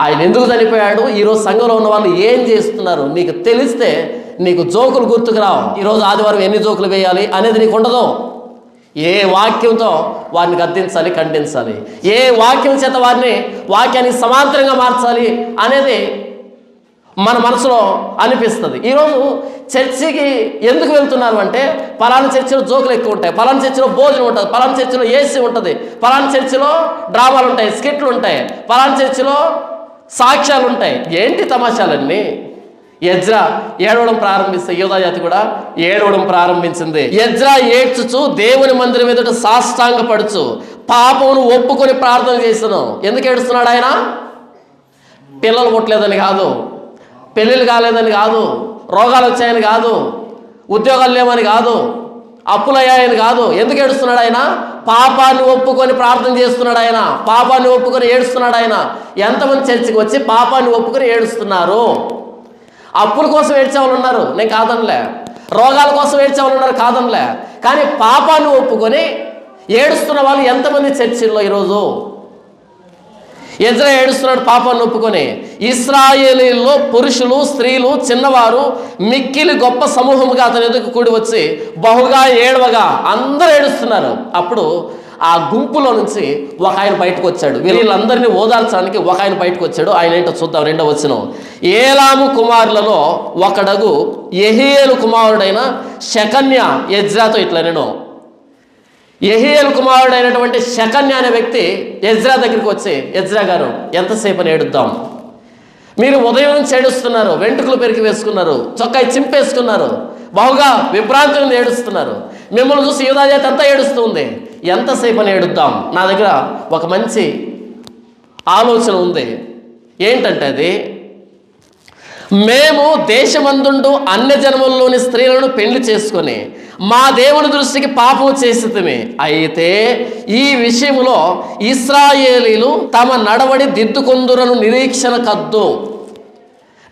ఆయన ఎందుకు చనిపోయాడు, ఈరోజు సంఘంలో ఉన్న వాళ్ళు ఏం చేస్తున్నారు నీకు తెలిస్తే నీకు జోకులు గుర్తుకు రావు. ఈరోజు ఆదివారం ఎన్ని జోకులు వేయాలి అనేది నీకు ఉండదు. ఏ వాక్యంతో వారిని గద్దించాలి, ఖండించాలి, ఏ వాక్యం చేత వాక్యాన్ని సమాంతరంగా మార్చాలి అనేది మన మనసులో అనిపిస్తుంది. ఈరోజు చర్చికి ఎందుకు వెళ్తున్నారు అంటే, పలానా చర్చిలో జోకులు ఎక్కువ ఉంటాయి, పలానా చర్చిలో భోజనం ఉంటుంది, పలానా చర్చిలో ఏసీ ఉంటుంది, పలానా చర్చిలో డ్రామాలు ఉంటాయి, స్కిట్లు ఉంటాయి, పలానా చర్చిలో సాక్ష్యాలు ఉంటాయి. ఏంటి తమాషాలన్నీ? ఎజ్రా ఏడవడం ప్రారంభిస్తే యోధా జాతి కూడా ఏడవడం ప్రారంభించింది. ఎజ్రా ఏడ్చుచు దేవుని మందిరం ఎదుట సాష్టాంగపడుచు పాపమును ఒప్పుకొని ప్రార్థన చేస్తున్నాం. ఎందుకు ఏడుస్తున్నాడు ఆయన? పిల్లలు పుట్టలేదని కాదు, పెళ్ళిళ్ళు కాలేదని కాదు, రోగాలు వచ్చాయని కాదు, ఉద్యోగాలు లేవని కాదు, అప్పులయ్యాయని కాదు. ఎందుకు ఏడుస్తున్నాడు ఆయన? పాపాన్ని ఒప్పుకొని ప్రార్థన చేస్తున్నాడు ఆయన, పాపాన్ని ఒప్పుకొని ఏడుస్తున్నాడు ఆయన. ఎంతమంది చర్చికి వచ్చి పాపాన్ని ఒప్పుకొని ఏడుస్తున్నారు? అప్పుల కోసం ఏడ్చే వాళ్ళు ఉన్నారు, నేను కాదనిలే. రోగాల కోసం ఏడ్చే వాళ్ళు ఉన్నారు, కాదనిలే. కానీ పాపాన్ని ఒప్పుకొని ఏడుస్తున్న వాళ్ళు ఎంతమంది చర్చిల్లో ఈరోజు? ఎజ్రా ఏడుస్తున్నాడు పాపాన్ని ఒప్పుకొని. ఇశ్రాయేలీల్లో పురుషులు, స్త్రీలు, చిన్నవారు మిక్కిలి గొప్ప సమూహముగా అతని ఎదుగు కూడి వచ్చి బహుగా ఏడవగా అందరూ ఏడుస్తున్నారు. అప్పుడు ఆ గుంపులో నుంచి ఒక ఆయన బయటకు వచ్చాడు. వీళ్ళందరినీ ఓదార్చడానికి ఒక ఆయన బయటకు వచ్చాడు. ఆయన ఏంటో చూద్దాం. 2వ వచనం. ఏలాము కుమారులలో ఒకడగు యెహీయేలు కుమారుడైన షెకన్య ఎజ్రాతో ఇట్లా నేను యెహీయేలు కుమారుడైనటువంటి షెకన్య అనే వ్యక్తి ఎజ్రా దగ్గరికి వచ్చి, ఎజ్రా గారు ఎంతసేపు అని ఏడుద్దాం? మీరు ఉదయం నుంచి ఏడుస్తున్నారు, వెంట్రుకలు పెరికి వేసుకున్నారు, చొక్కాయి చింపేసుకున్నారు, బహుగా విభ్రాంతి నుండి ఏడుస్తున్నారు, మిమ్మల్ని చూసి యోధా జాతి అంతా ఏడుస్తుంది, ఎంతసేపు అని ఏడుద్దాం? నా దగ్గర ఒక మంచి ఆలోచన ఉంది. ఏంటంటే అది, మేము దేశమందుండు అన్య జన్మల్లోని స్త్రీలను పెళ్లి చేసుకొని మా దేవుని దృష్టికి పాపం చేసితిమి. అయితే ఈ విషయంలో ఇశ్రాయేలీలు తమ నడవడి దిద్దుకొందురను నిరీక్షణ కద్దు.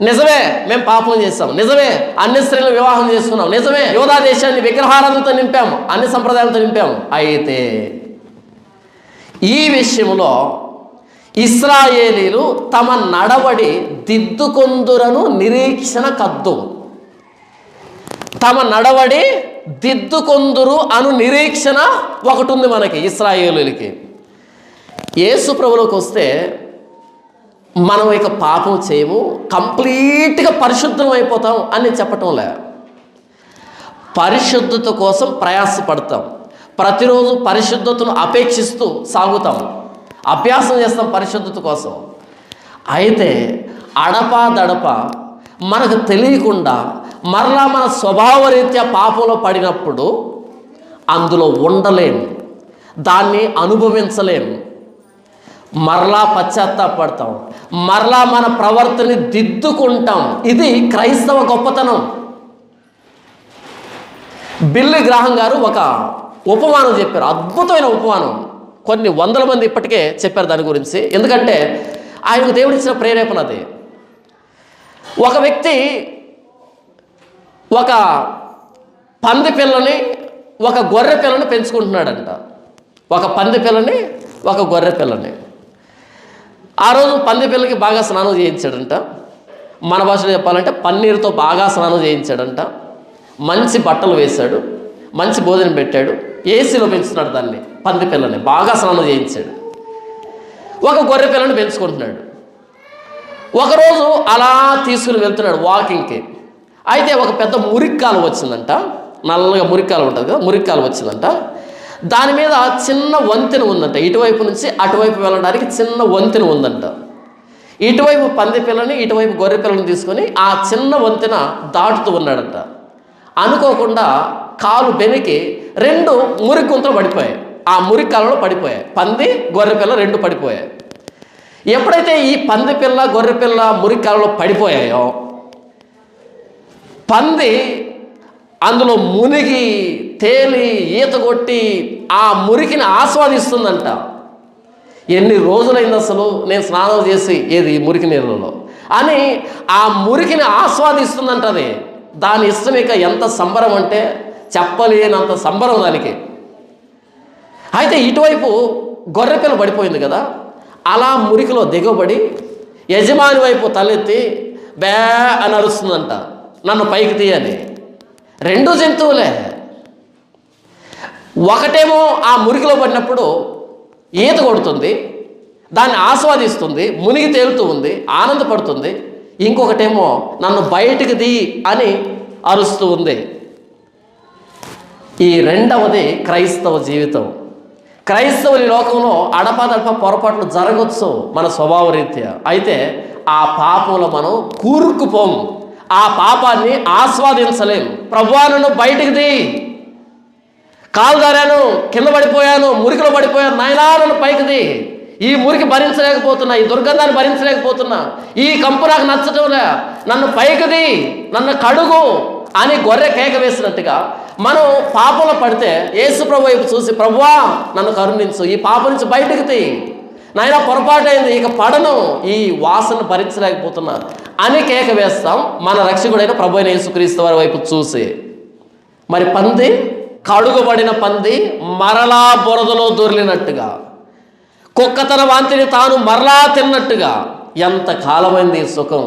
నిజమే, మేము పాపం చేస్తాం, నిజమే అన్ని స్త్రీలను వివాహం చేసుకున్నాం, నిజమే యోధా దేశాన్ని విగ్రహారాధనతో నింపాము, అన్ని సంప్రదాయాలతో నింపాము. అయితే ఈ విషయంలో ఇశ్రాయేలీలు తమ నడవడి దిద్దుకొందురను నిరీక్షణ కద్దు. తమ నడవడి దిద్దుకొందురు అను నిరీక్షణ ఒకటి ఉంది మనకి ఇశ్రాయేలీలకి. యేసు ప్రభువులోకి వస్తే మనం ఇక పాపం చేయము, కంప్లీట్గా పరిశుద్ధం అయిపోతాం అని చెప్పటంలే. పరిశుద్ధత కోసం ప్రయాసపడతాం, ప్రతిరోజు పరిశుద్ధతను అపేక్షిస్తూ సాగుతాం, అభ్యాసం చేస్తాం పరిశుద్ధత కోసం. అయితే అడపాదడప మనకు తెలియకుండా మరలా మన స్వభావరీత్యా పాపంలో పడినప్పుడు అందులో ఉండలేం, దాన్ని అనుభవించలేం, మరలా పశ్చాత్తాపడతాం, మరలా మన ప్రవర్తనని దిద్దుకుంటాం. ఇది క్రైస్తవ గొప్పతనం. బిల్లీ గ్రాహం గారు ఒక ఉపమానం చెప్పారు, అద్భుతమైన ఉపమానం. కొన్ని వందల మంది ఇప్పటికే చెప్పారు దాని గురించి, ఎందుకంటే ఆయనకు దేవుడిచ్చిన ప్రేరేపణ అది. ఒక వ్యక్తి ఒక పంది పిల్లని ఒక గొర్రె పిల్లని పెంచుకుంటున్నాడంట. ఒక పంది పిల్లని ఒక గొర్రె పిల్లని. ఆ రోజు పంది పిల్లకి బాగా స్నానం చేయించాడంట. మన భాషలో చెప్పాలంటే పన్నీరుతో బాగా స్నానం చేయించాడంట. మంచి బట్టలు వేశాడు, మంచి భోజనం పెట్టాడు, ఏసీలో పెంచుతున్నాడు దాన్ని, పంది పిల్లని బాగా స్నానం చేయించాడు. ఒక గొర్రె పిల్లని పెంచుకుంటున్నాడు. ఒకరోజు అలా తీసుకుని వెళ్తున్నాడు వాకింగ్కి. అయితే ఒక పెద్ద మురిక్కాలు వచ్చిందంట, నల్లగా మురిక్కాలు ఉంటుంది కదా, మురిక్కాలు వచ్చిందంట. దాని మీద చిన్న వంతెన ఉందంట, ఇటువైపు నుంచి అటువైపు వెళ్ళడానికి చిన్న వంతెన ఉందంట. ఇటువైపు పంది పిల్లని ఇటువైపు గొర్రె పిల్లని తీసుకొని ఆ చిన్న వంతెన దాటుతూ ఉన్నాడంట. అనుకోకుండా కాలు బెనికి 2 మురికి గుంతలు పడిపోయాయి, ఆ మురికాలలో పడిపోయాయి. పంది గొర్రె పిల్ల 2 పడిపోయాయి. ఎప్పుడైతే ఈ పంది పిల్ల గొర్రె పిల్ల మురికాలలో పడిపోయాయో, పంది అందులో మునిగి తేలి ఈత కొట్టి ఆ మురికిని ఆస్వాదిస్తుందంట. ఎన్ని రోజులైంది అసలు నేను స్నానం చేసి ఏది మురికి నీళ్ళలో అని ఆ మురికిని ఆస్వాదిస్తుందంట. అది దాని ఇష్టం. ఇక ఎంత సంబరం అంటే చెప్పలేనంత సంబరం దానికి. అయితే ఇటువైపు గొర్రెపిల్ల పడిపోయింది కదా, అలా మురికిలో దిగబడి యజమాని వైపు తలెత్తి బే అని అరుస్తుందంట, నన్ను పైకి తీయని. 2 జంతువులే. ఒకటేమో ఆ మురికిలో పడినప్పుడు ఈత కొడుతుంది, దాన్ని ఆస్వాదిస్తుంది, మునిగి తేలుతూ ఉంది, ఆనందపడుతుంది. ఇంకొకటేమో నన్ను బయటికి తీ అని అరుస్తూ ఉంది. ఈ రెండవది క్రైస్తవ జీవితం. క్రైస్తవుని లోకంలో అడపాదడప పొరపాట్లు జరగవచ్చు మన స్వభావ రీత్యా. అయితే ఆ పాపంలో మనం కూరుకుపోం, ఆ పాపాన్ని ఆస్వాదించలేం. ప్రభువా నన్ను బయటికి తీ, కాలు జారాను, కింద పడిపోయాను, మురికిలో పడిపోయాను, నాయనా నన్ను పైకి తీ, ఈ మురికి భరించలేకపోతున్నా, ఈ దుర్గంధాన్ని భరించలేకపోతున్నా, ఈ కంపు నాకు నచ్చటంలే, నన్ను పైకి తీ, నన్ను కడుగు అని గొర్రె కేక వేసినట్టుగా మనం పాపంలో పడితే యేసు ప్రభు వైపు చూసి ప్రభువా నన్ను కరుణించు, ఈ పాపం నుంచి బయటకు తీ, నాయనా పొరపాటైంది, ఇక పడను, ఈ వాసన భరించలేకపోతున్నా అని కేక వేస్తాం మన రక్షకుడైన ప్రభు అయిన యేసుక్రీస్తు వారి వైపు చూసి. మరి పంది, కడుగుబడిన పంది మరలా బురదలో దొర్లినట్టుగా, కుక్క తన వాంతిని తాను మరలా తిన్నట్టుగా ఎంత కాలమైంది ఈ సుఖం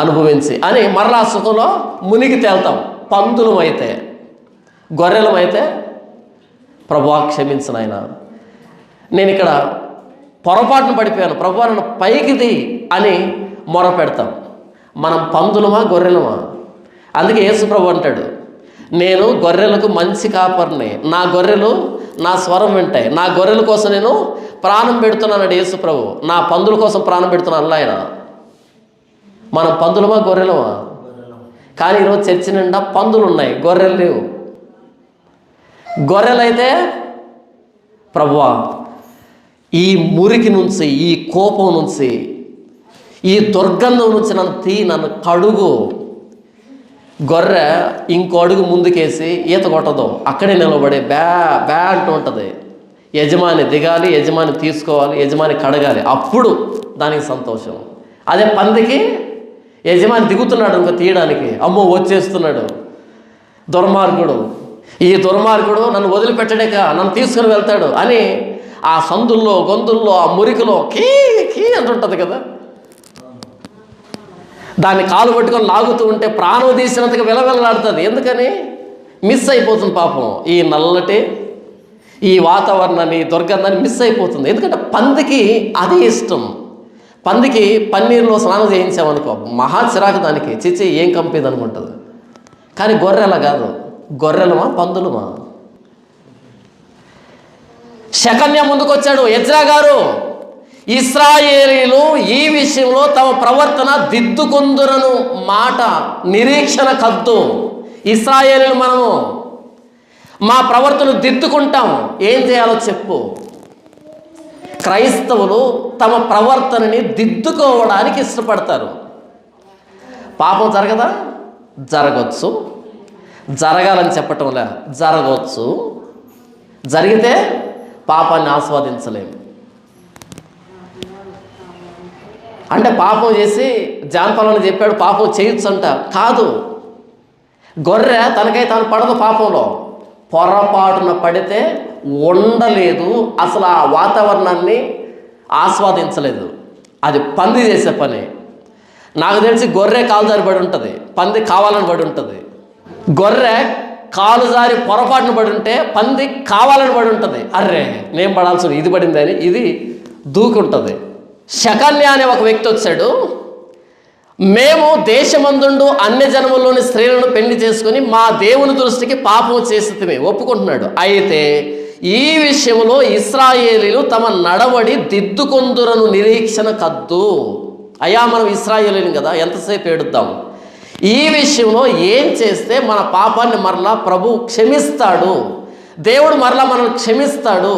అనుభవించి అని మరలా సుఖంలో మునిగి తేల్తాం. పందులమైతే, గొర్రెలమైతే ప్రభువా క్షమించను ఆయన, నేను ఇక్కడ పొరపాటును పడిపోయాను, ప్రభువా నన్ను పైకిది అని మొర పెడతాం. మనం పందులమా గొర్రెలమా? అందుకే యేసు ప్రభు అంటాడు, నేను గొర్రెలకు మంచి కాపరిని, నా గొర్రెలు నా స్వరం వింటాయి, నా గొర్రెల కోసం నేను ప్రాణం పెడుతున్నాడు యేసు ప్రభు, నా పందుల కోసం ప్రాణం పెడుతున్నాను అలా ఆయన. మనం పందులమా గొర్రెలమా? కానీ ఈరోజు చర్చి నిండా పందులు ఉన్నాయి, గొర్రెలు లేవు. గొర్రెలైతే ప్రభువా ఈ మురికి నుంచి, ఈ కోపం నుంచి, ఈ దుర్గంధం నుంచి నన్ను తీ, నన్ను కడుగు. గొర్రె ఇంకో అడుగు ముందుకేసి ఈత కొట్టదు, అక్కడే నిలబడి బ్యా బ్యా అంటూ ఉంటుంది. యజమాని దిగాలి, యజమాని తీసుకోవాలి, యజమాని కడగాలి, అప్పుడు దానికి సంతోషం. అదే పందికి యజమాని దిగుతున్నాడు ఇంకా తీయడానికి, అమ్మో వచ్చేస్తున్నాడు దుర్మార్గుడు, ఈ దుర్మార్గుడు నన్ను వదిలిపెట్టడాక నన్ను తీసుకుని వెళ్తాడు అని ఆ సందుల్లో గొంతుల్లో ఆ మురికిలో కీ కీ అంటుంటుంది కదా, దాన్ని కాలు పట్టుకొని లాగుతూ ఉంటే ప్రాణం తీసినంతగా విలవిలలాడుతుంది. ఎందుకని? మిస్ అయిపోతుంది పాపం, ఈ నల్లటి ఈ వాతావరణాన్ని, దుర్గంధాన్ని మిస్ అయిపోతుంది. ఎందుకంటే పందికి అది ఇష్టం. పందికి పన్నీరులో స్నానం చేయించామనుకో మహా చిరాకు దానికి, చిచ్చి ఏం కంపేది అనుకుంటుంది. కానీ గొర్రె అలా కాదు, గొర్రెలమా పందులమా? శకన్య ముందుకొచ్చాడు, ఎజ్రా గారు, ఇశ్రాయేలీలు ఈ విషయంలో తమ ప్రవర్తన దిద్దుకొందురను మాట నిరీక్షణ కద్దు. ఇశ్రాయేలీలు మనము మా ప్రవర్తన దిద్దుకుంటాం, ఏం చేయాలో చెప్పు. క్రైస్తవులు తమ ప్రవర్తనని దిద్దుకోవడానికి ఇష్టపడతారు. పాపం జరగదా? జరగవచ్చు. జరగాలని చెప్పటంలే, జరగవచ్చు. జరిగితే పాపాన్ని ఆస్వాదించలేము. అంటే పాపం చేసి జానపదాలను చెప్పాడు పాపం చేయొచ్చు అంట. కాదు, గొర్రె తనకై తాను పడదు పాపంలో. పొరపాటున పడితే ఉండలేదు, అసలు ఆ వాతావరణాన్ని ఆస్వాదించలేదు. అది పంది చేసే పని. నాకు తెలిసి గొర్రె కాలు జారి పడి ఉంటుంది, పంది కావాలని పడి ఉంటుంది. గొర్రె కాలు జారి పొరపాటున పడి ఉంటే పంది కావాలని పడి ఉంటుంది. అర్రే నేను పడాల్సి ఇది పడింది అని ఇది దూకుంటుంది. శకన్య అనే ఒక వ్యక్తి వచ్చాడు, మేము దేశమందుండు అన్య జనముల్లోని స్త్రీలను పెళ్లి చేసుకుని మా దేవుని దృష్టికి పాపం చేస్తే ఒప్పుకుంటున్నాడు. అయితే ఈ విషయంలో ఇశ్రాయేలీలు తమ నడవడి దిద్దుకొందురను నిరీక్షణ కద్దు. అయ్యా మనం ఇశ్రాయేలీలు కదా, ఎంతసేపు ఏడుద్దాం. ఈ విషయంలో ఏం చేస్తే మన పాపాన్ని మరలా ప్రభు క్షమిస్తాడు, దేవుడు మరలా మనల్ని క్షమిస్తాడు,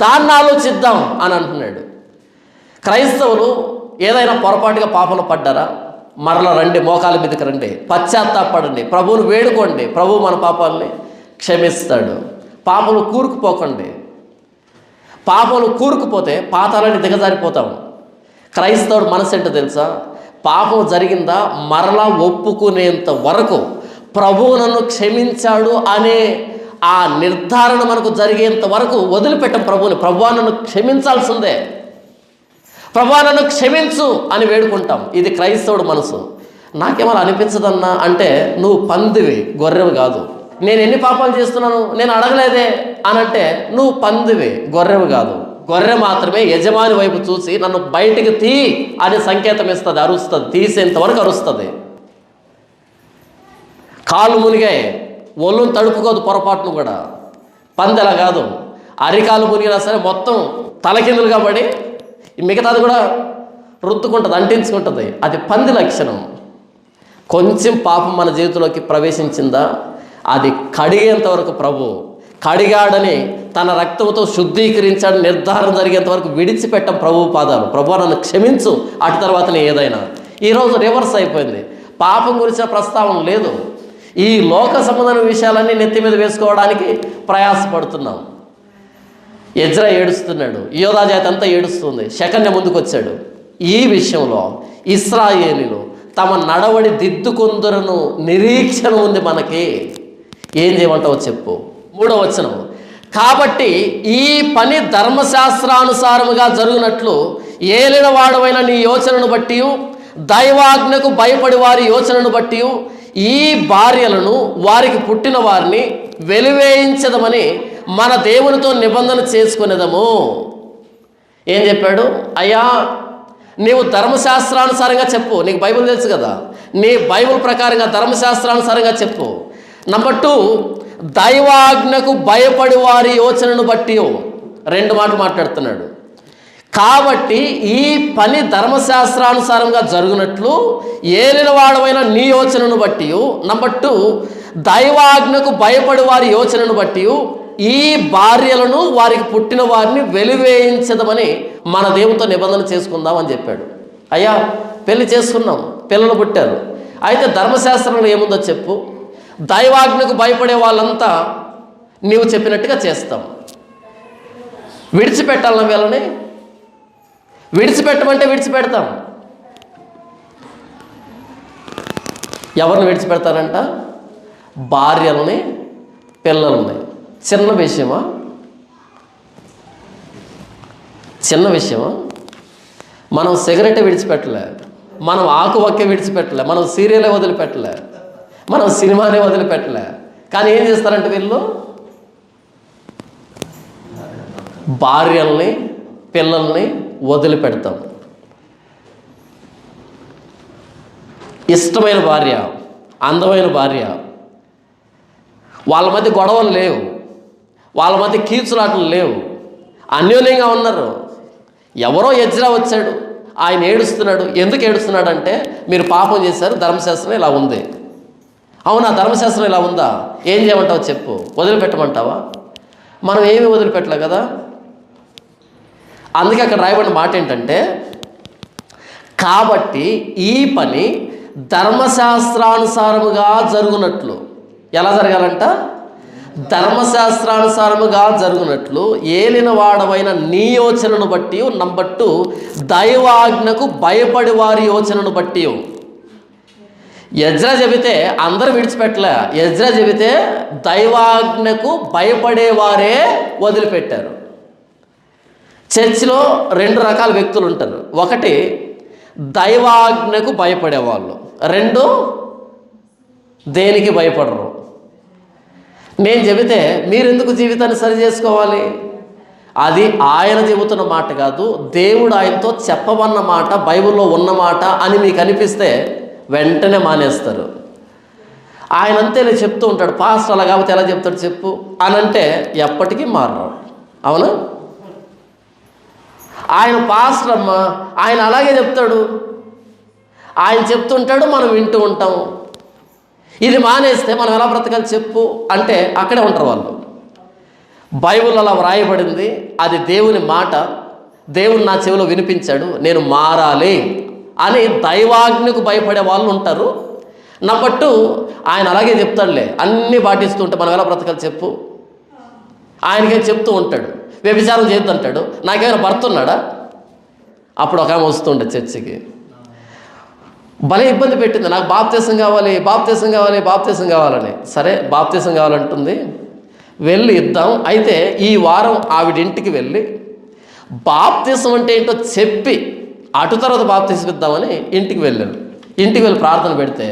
దాన్ని ఆలోచిద్దాం అని అంటున్నాడు. క్రైస్తవులు ఏదైనా పొరపాటుగా పాపంలో పడ్డారా? మరలా రండి, మోకాల మీదకి రండి, పశ్చాత్తాపడండి, ప్రభువుని వేడుకోండి, ప్రభువు మన పాపాలని క్షమిస్తాడు. పాపలు కూరుకుపోకండి. పాపలు కూరుకుపోతే పాతాలని దిగజారిపోతాం. క్రైస్తవుడు మనసు ఏంటో తెలుసా? పాపం జరిగిందా మరలా ఒప్పుకునేంత వరకు, ప్రభువు నన్ను క్షమించాడు అనే ఆ నిర్ధారణ మనకు జరిగేంత వరకు వదిలిపెట్టం ప్రభువుని. ప్రభువా నన్ను క్షమించాల్సిందే, ప్రభువా నన్ను క్షమించు అని వేడుకుంటాం. ఇది క్రైస్తవుడు మనసు. నాకేమైనా అనిపించదన్నా అంటే నువ్వు పందివి, గొర్రెవి కాదు. నేను ఎన్ని పాపాలు చేస్తున్నాను నేను అడగలేదే అనంటే నువ్వు పందివి, గొర్రెవి కాదు. గొర్రె మాత్రమే యజమాని వైపు చూసి నన్ను బయటికి తీ అని సంకేతం ఇస్తుంది, అరుస్తుంది, తీసేంత వరకు అరుస్తుంది. కాళ్ళు మునిగాయి, ఒళ్ళును తడుపుకోదు పొరపాటును కూడా. పందెలా కాదు, అరికాలు మునిగినా సరే మొత్తం తలకిందులుగా పడి మిగతాది కూడా రుద్దుకుంటుంది, అంటించుకుంటుంది. అది పంది లక్షణం. కొంచెం పాపం మన జీవితంలోకి ప్రవేశించిందా అది కడిగేంత వరకు ప్రభు కడిగాడని తన రక్తంతో శుద్ధీకరించాడు నిర్ధారణ జరిగేంత వరకు విడిచిపెట్టం ప్రభు పాదాలు. ప్రభు నన్ను క్షమించు, అటు తర్వాతనే ఏదైనా. ఈరోజు రివర్స్ అయిపోయింది, పాపం గురించిన ప్రస్తావన లేదు. ఈ లోక సంబంధమైన విషయాలన్నీ నెత్తి మీద వేసుకోవడానికి ప్రయాసపడుతున్నాం. ఎజ్రా ఏడుస్తున్నాడు, యోధా జాతి అంతా ఏడుస్తుంది. శకన్య ముందుకు వచ్చాడు. ఈ విషయంలో ఇశ్రాయేలీలు తమ నడవడి దిద్దుకొందురను నిరీక్షణ ఉంది మనకి. ఏం చేయమంటావో చెప్పు. 3వ వచనం, కాబట్టి ఈ పని ధర్మశాస్త్రానుసారముగా జరుగునట్లు ఏలిన వాడవైన నీ యోచనను బట్టి, దైవాజ్ఞకు భయపడి వారి యోచనను బట్టి ఈ భార్యలను వారికి పుట్టిన వారిని వెలివేయించదమని మన దేవునితో నిబంధన చేసుకునేదము. ఏం చెప్పాడు? అయ్యా నీవు ధర్మశాస్త్రానుసారంగా చెప్పు, నీకు బైబిల్ తెలుసు కదా, నీ బైబిల్ ప్రకారంగా ధర్మశాస్త్రానుసారంగా చెప్పు. నంబర్ 2, దైవాజ్ఞకు భయపడి వారి యోచనను బట్టి 2 మాటలు మాట్లాడుతున్నాడు. కాబట్టి ఈ పని ధర్మశాస్త్రానుసారంగా జరుగునట్లు ఏలిన వాడవైన నీ యోచనను బట్టి, నంబర్ 2, దైవాజ్ఞకు భయపడి వారి యోచనను బట్టి ఈ భార్యలను వారికి పుట్టిన వారిని వెలివేయించదమని మన దేవునితో నిబంధన చేసుకుందాం అని చెప్పాడు. అయ్యా పెళ్లి చేసుకున్నాం, పిల్లలు పుట్టారు, అయితే ధర్మశాస్త్రంలో ఏముందో చెప్పు. దైవాజ్ఞకు భయపడే వాళ్ళంతా నీవు చెప్పినట్టుగా చేస్తాం. విడిచిపెట్టాలన్న వీళ్ళని, విడిచిపెట్టమంటే విడిచిపెడతాం. ఎవరిని విడిచిపెడతారంట? భార్యల్ని, పిల్లల్ని. చిన్న విషయమా? చిన్న విషయమా? మనం సిగరెట్ విడిచిపెట్టలే, మనం ఆకు వక్కే విడిచిపెట్టలే, మనం సీరియలే వదిలిపెట్టలే, మనం సినిమానే వదిలిపెట్టలే. కానీ ఏం చేస్తారంటే వీళ్ళు భార్యల్ని, పిల్లల్ని వదిలిపెడతాం. ఇష్టమైన భార్య, అందమైన భార్య, వాళ్ళ మధ్య గొడవలు లేవు, వాళ్ళ మధ్య కీచులాటలు లేవు, అన్యోన్యంగా ఉన్నారు. ఎవరో ఎజ్రా వచ్చాడు, ఆయన ఏడుస్తున్నాడు. ఎందుకు ఏడుస్తున్నాడు అంటే, మీరు పాపం చేశారు, ధర్మశాస్త్రం ఇలా ఉంది. అవునా, ధర్మశాస్త్రం ఇలా ఉందా? ఏం చేయమంటావు చెప్పు, వదిలిపెట్టమంటావా? మనం ఏమీ వదిలిపెట్టలే కదా. అందుకే అక్కడ రాయబడిన మాట ఏంటంటే, కాబట్టి ఈ పని ధర్మశాస్త్రానుసారముగా జరుగునట్లు. ఎలా జరగాలంట? ధర్మశాస్త్రానుసారముగా జరుగునట్లు ఏలిన వాడవైన నీ యోచనను బట్టి, నంబట్టు దైవాజ్ఞకు భయపడి వారి యోచనను బట్టి. ఎజ్రా చెబితే అందరూ విడిచిపెట్టలే. ఎజ్రా చెబితే దైవాజ్ఞకు భయపడేవారే వదిలిపెట్టారు. చర్చిలో 2 రకాల వ్యక్తులు ఉంటారు. ఒకటి దైవాజ్ఞకు భయపడేవాళ్ళు, 2 దేనికి భయపడరు. నేను చెబితే మీరెందుకు జీవితాన్ని సరి చేసుకోవాలి? అది ఆయన చెబుతున్న మాట కాదు, దేవుడు ఆయనతో చెప్పమన్న మాట, బైబిల్లో ఉన్న మాట అని మీకు అనిపిస్తే వెంటనే మానేస్తారు. ఆయన అంతేలే చెప్తూ ఉంటాడు. పాస్టర్ అలా కాబట్టి ఎలా చెప్తాడు చెప్పు అని అంటే ఎప్పటికీ మారరు. అవునా? ఆయన పాస్టర్ అమ్మ, ఆయన అలాగే చెప్తాడు, ఆయన చెప్తుంటాడు, మనం వింటూ ఉంటాము. ఇది మానేస్తే మనం ఎలా బ్రతకాలి చెప్పు అంటే అక్కడే ఉంటారు వాళ్ళు. బైబిల్ అలా వ్రాయబడింది, అది దేవుని మాట, దేవుడు నా చెవిలో వినిపించాడు, నేను మారాలి అని దైవాజ్ఞకు భయపడే వాళ్ళు ఉంటారు. నమ్మట్టు ఆయన అలాగే చెప్తాడులే, అన్నీ పాటిస్తుంటే మనం ఎలా బ్రతకాలి చెప్పు. ఆయనకే చెప్తూ ఉంటాడు, వ్యభిచారం చేయొద్దంటాడు. నాకేమైనా భర్త ఉన్నాడా? అప్పుడు ఒక ఆమె వస్తుండే చర్చికి, భలే ఇబ్బంది పెట్టింది, నాకు బాప్తీసం కావాలి, బాప్తీసం కావాలి, బాప్తీసం కావాలని. సరే బాప్తీసం కావాలంటుంది, వెళ్ళి ఇద్దాం. అయితే ఈ వారం ఆవిడ ఇంటికి వెళ్ళి బాప్తీసం అంటే ఏంటో చెప్పి అటు తర్వాత బాప్తీసం ఇద్దామని ఇంటికి వెళ్ళాను. ఇంటికి వెళ్ళి ప్రార్థన పెడితే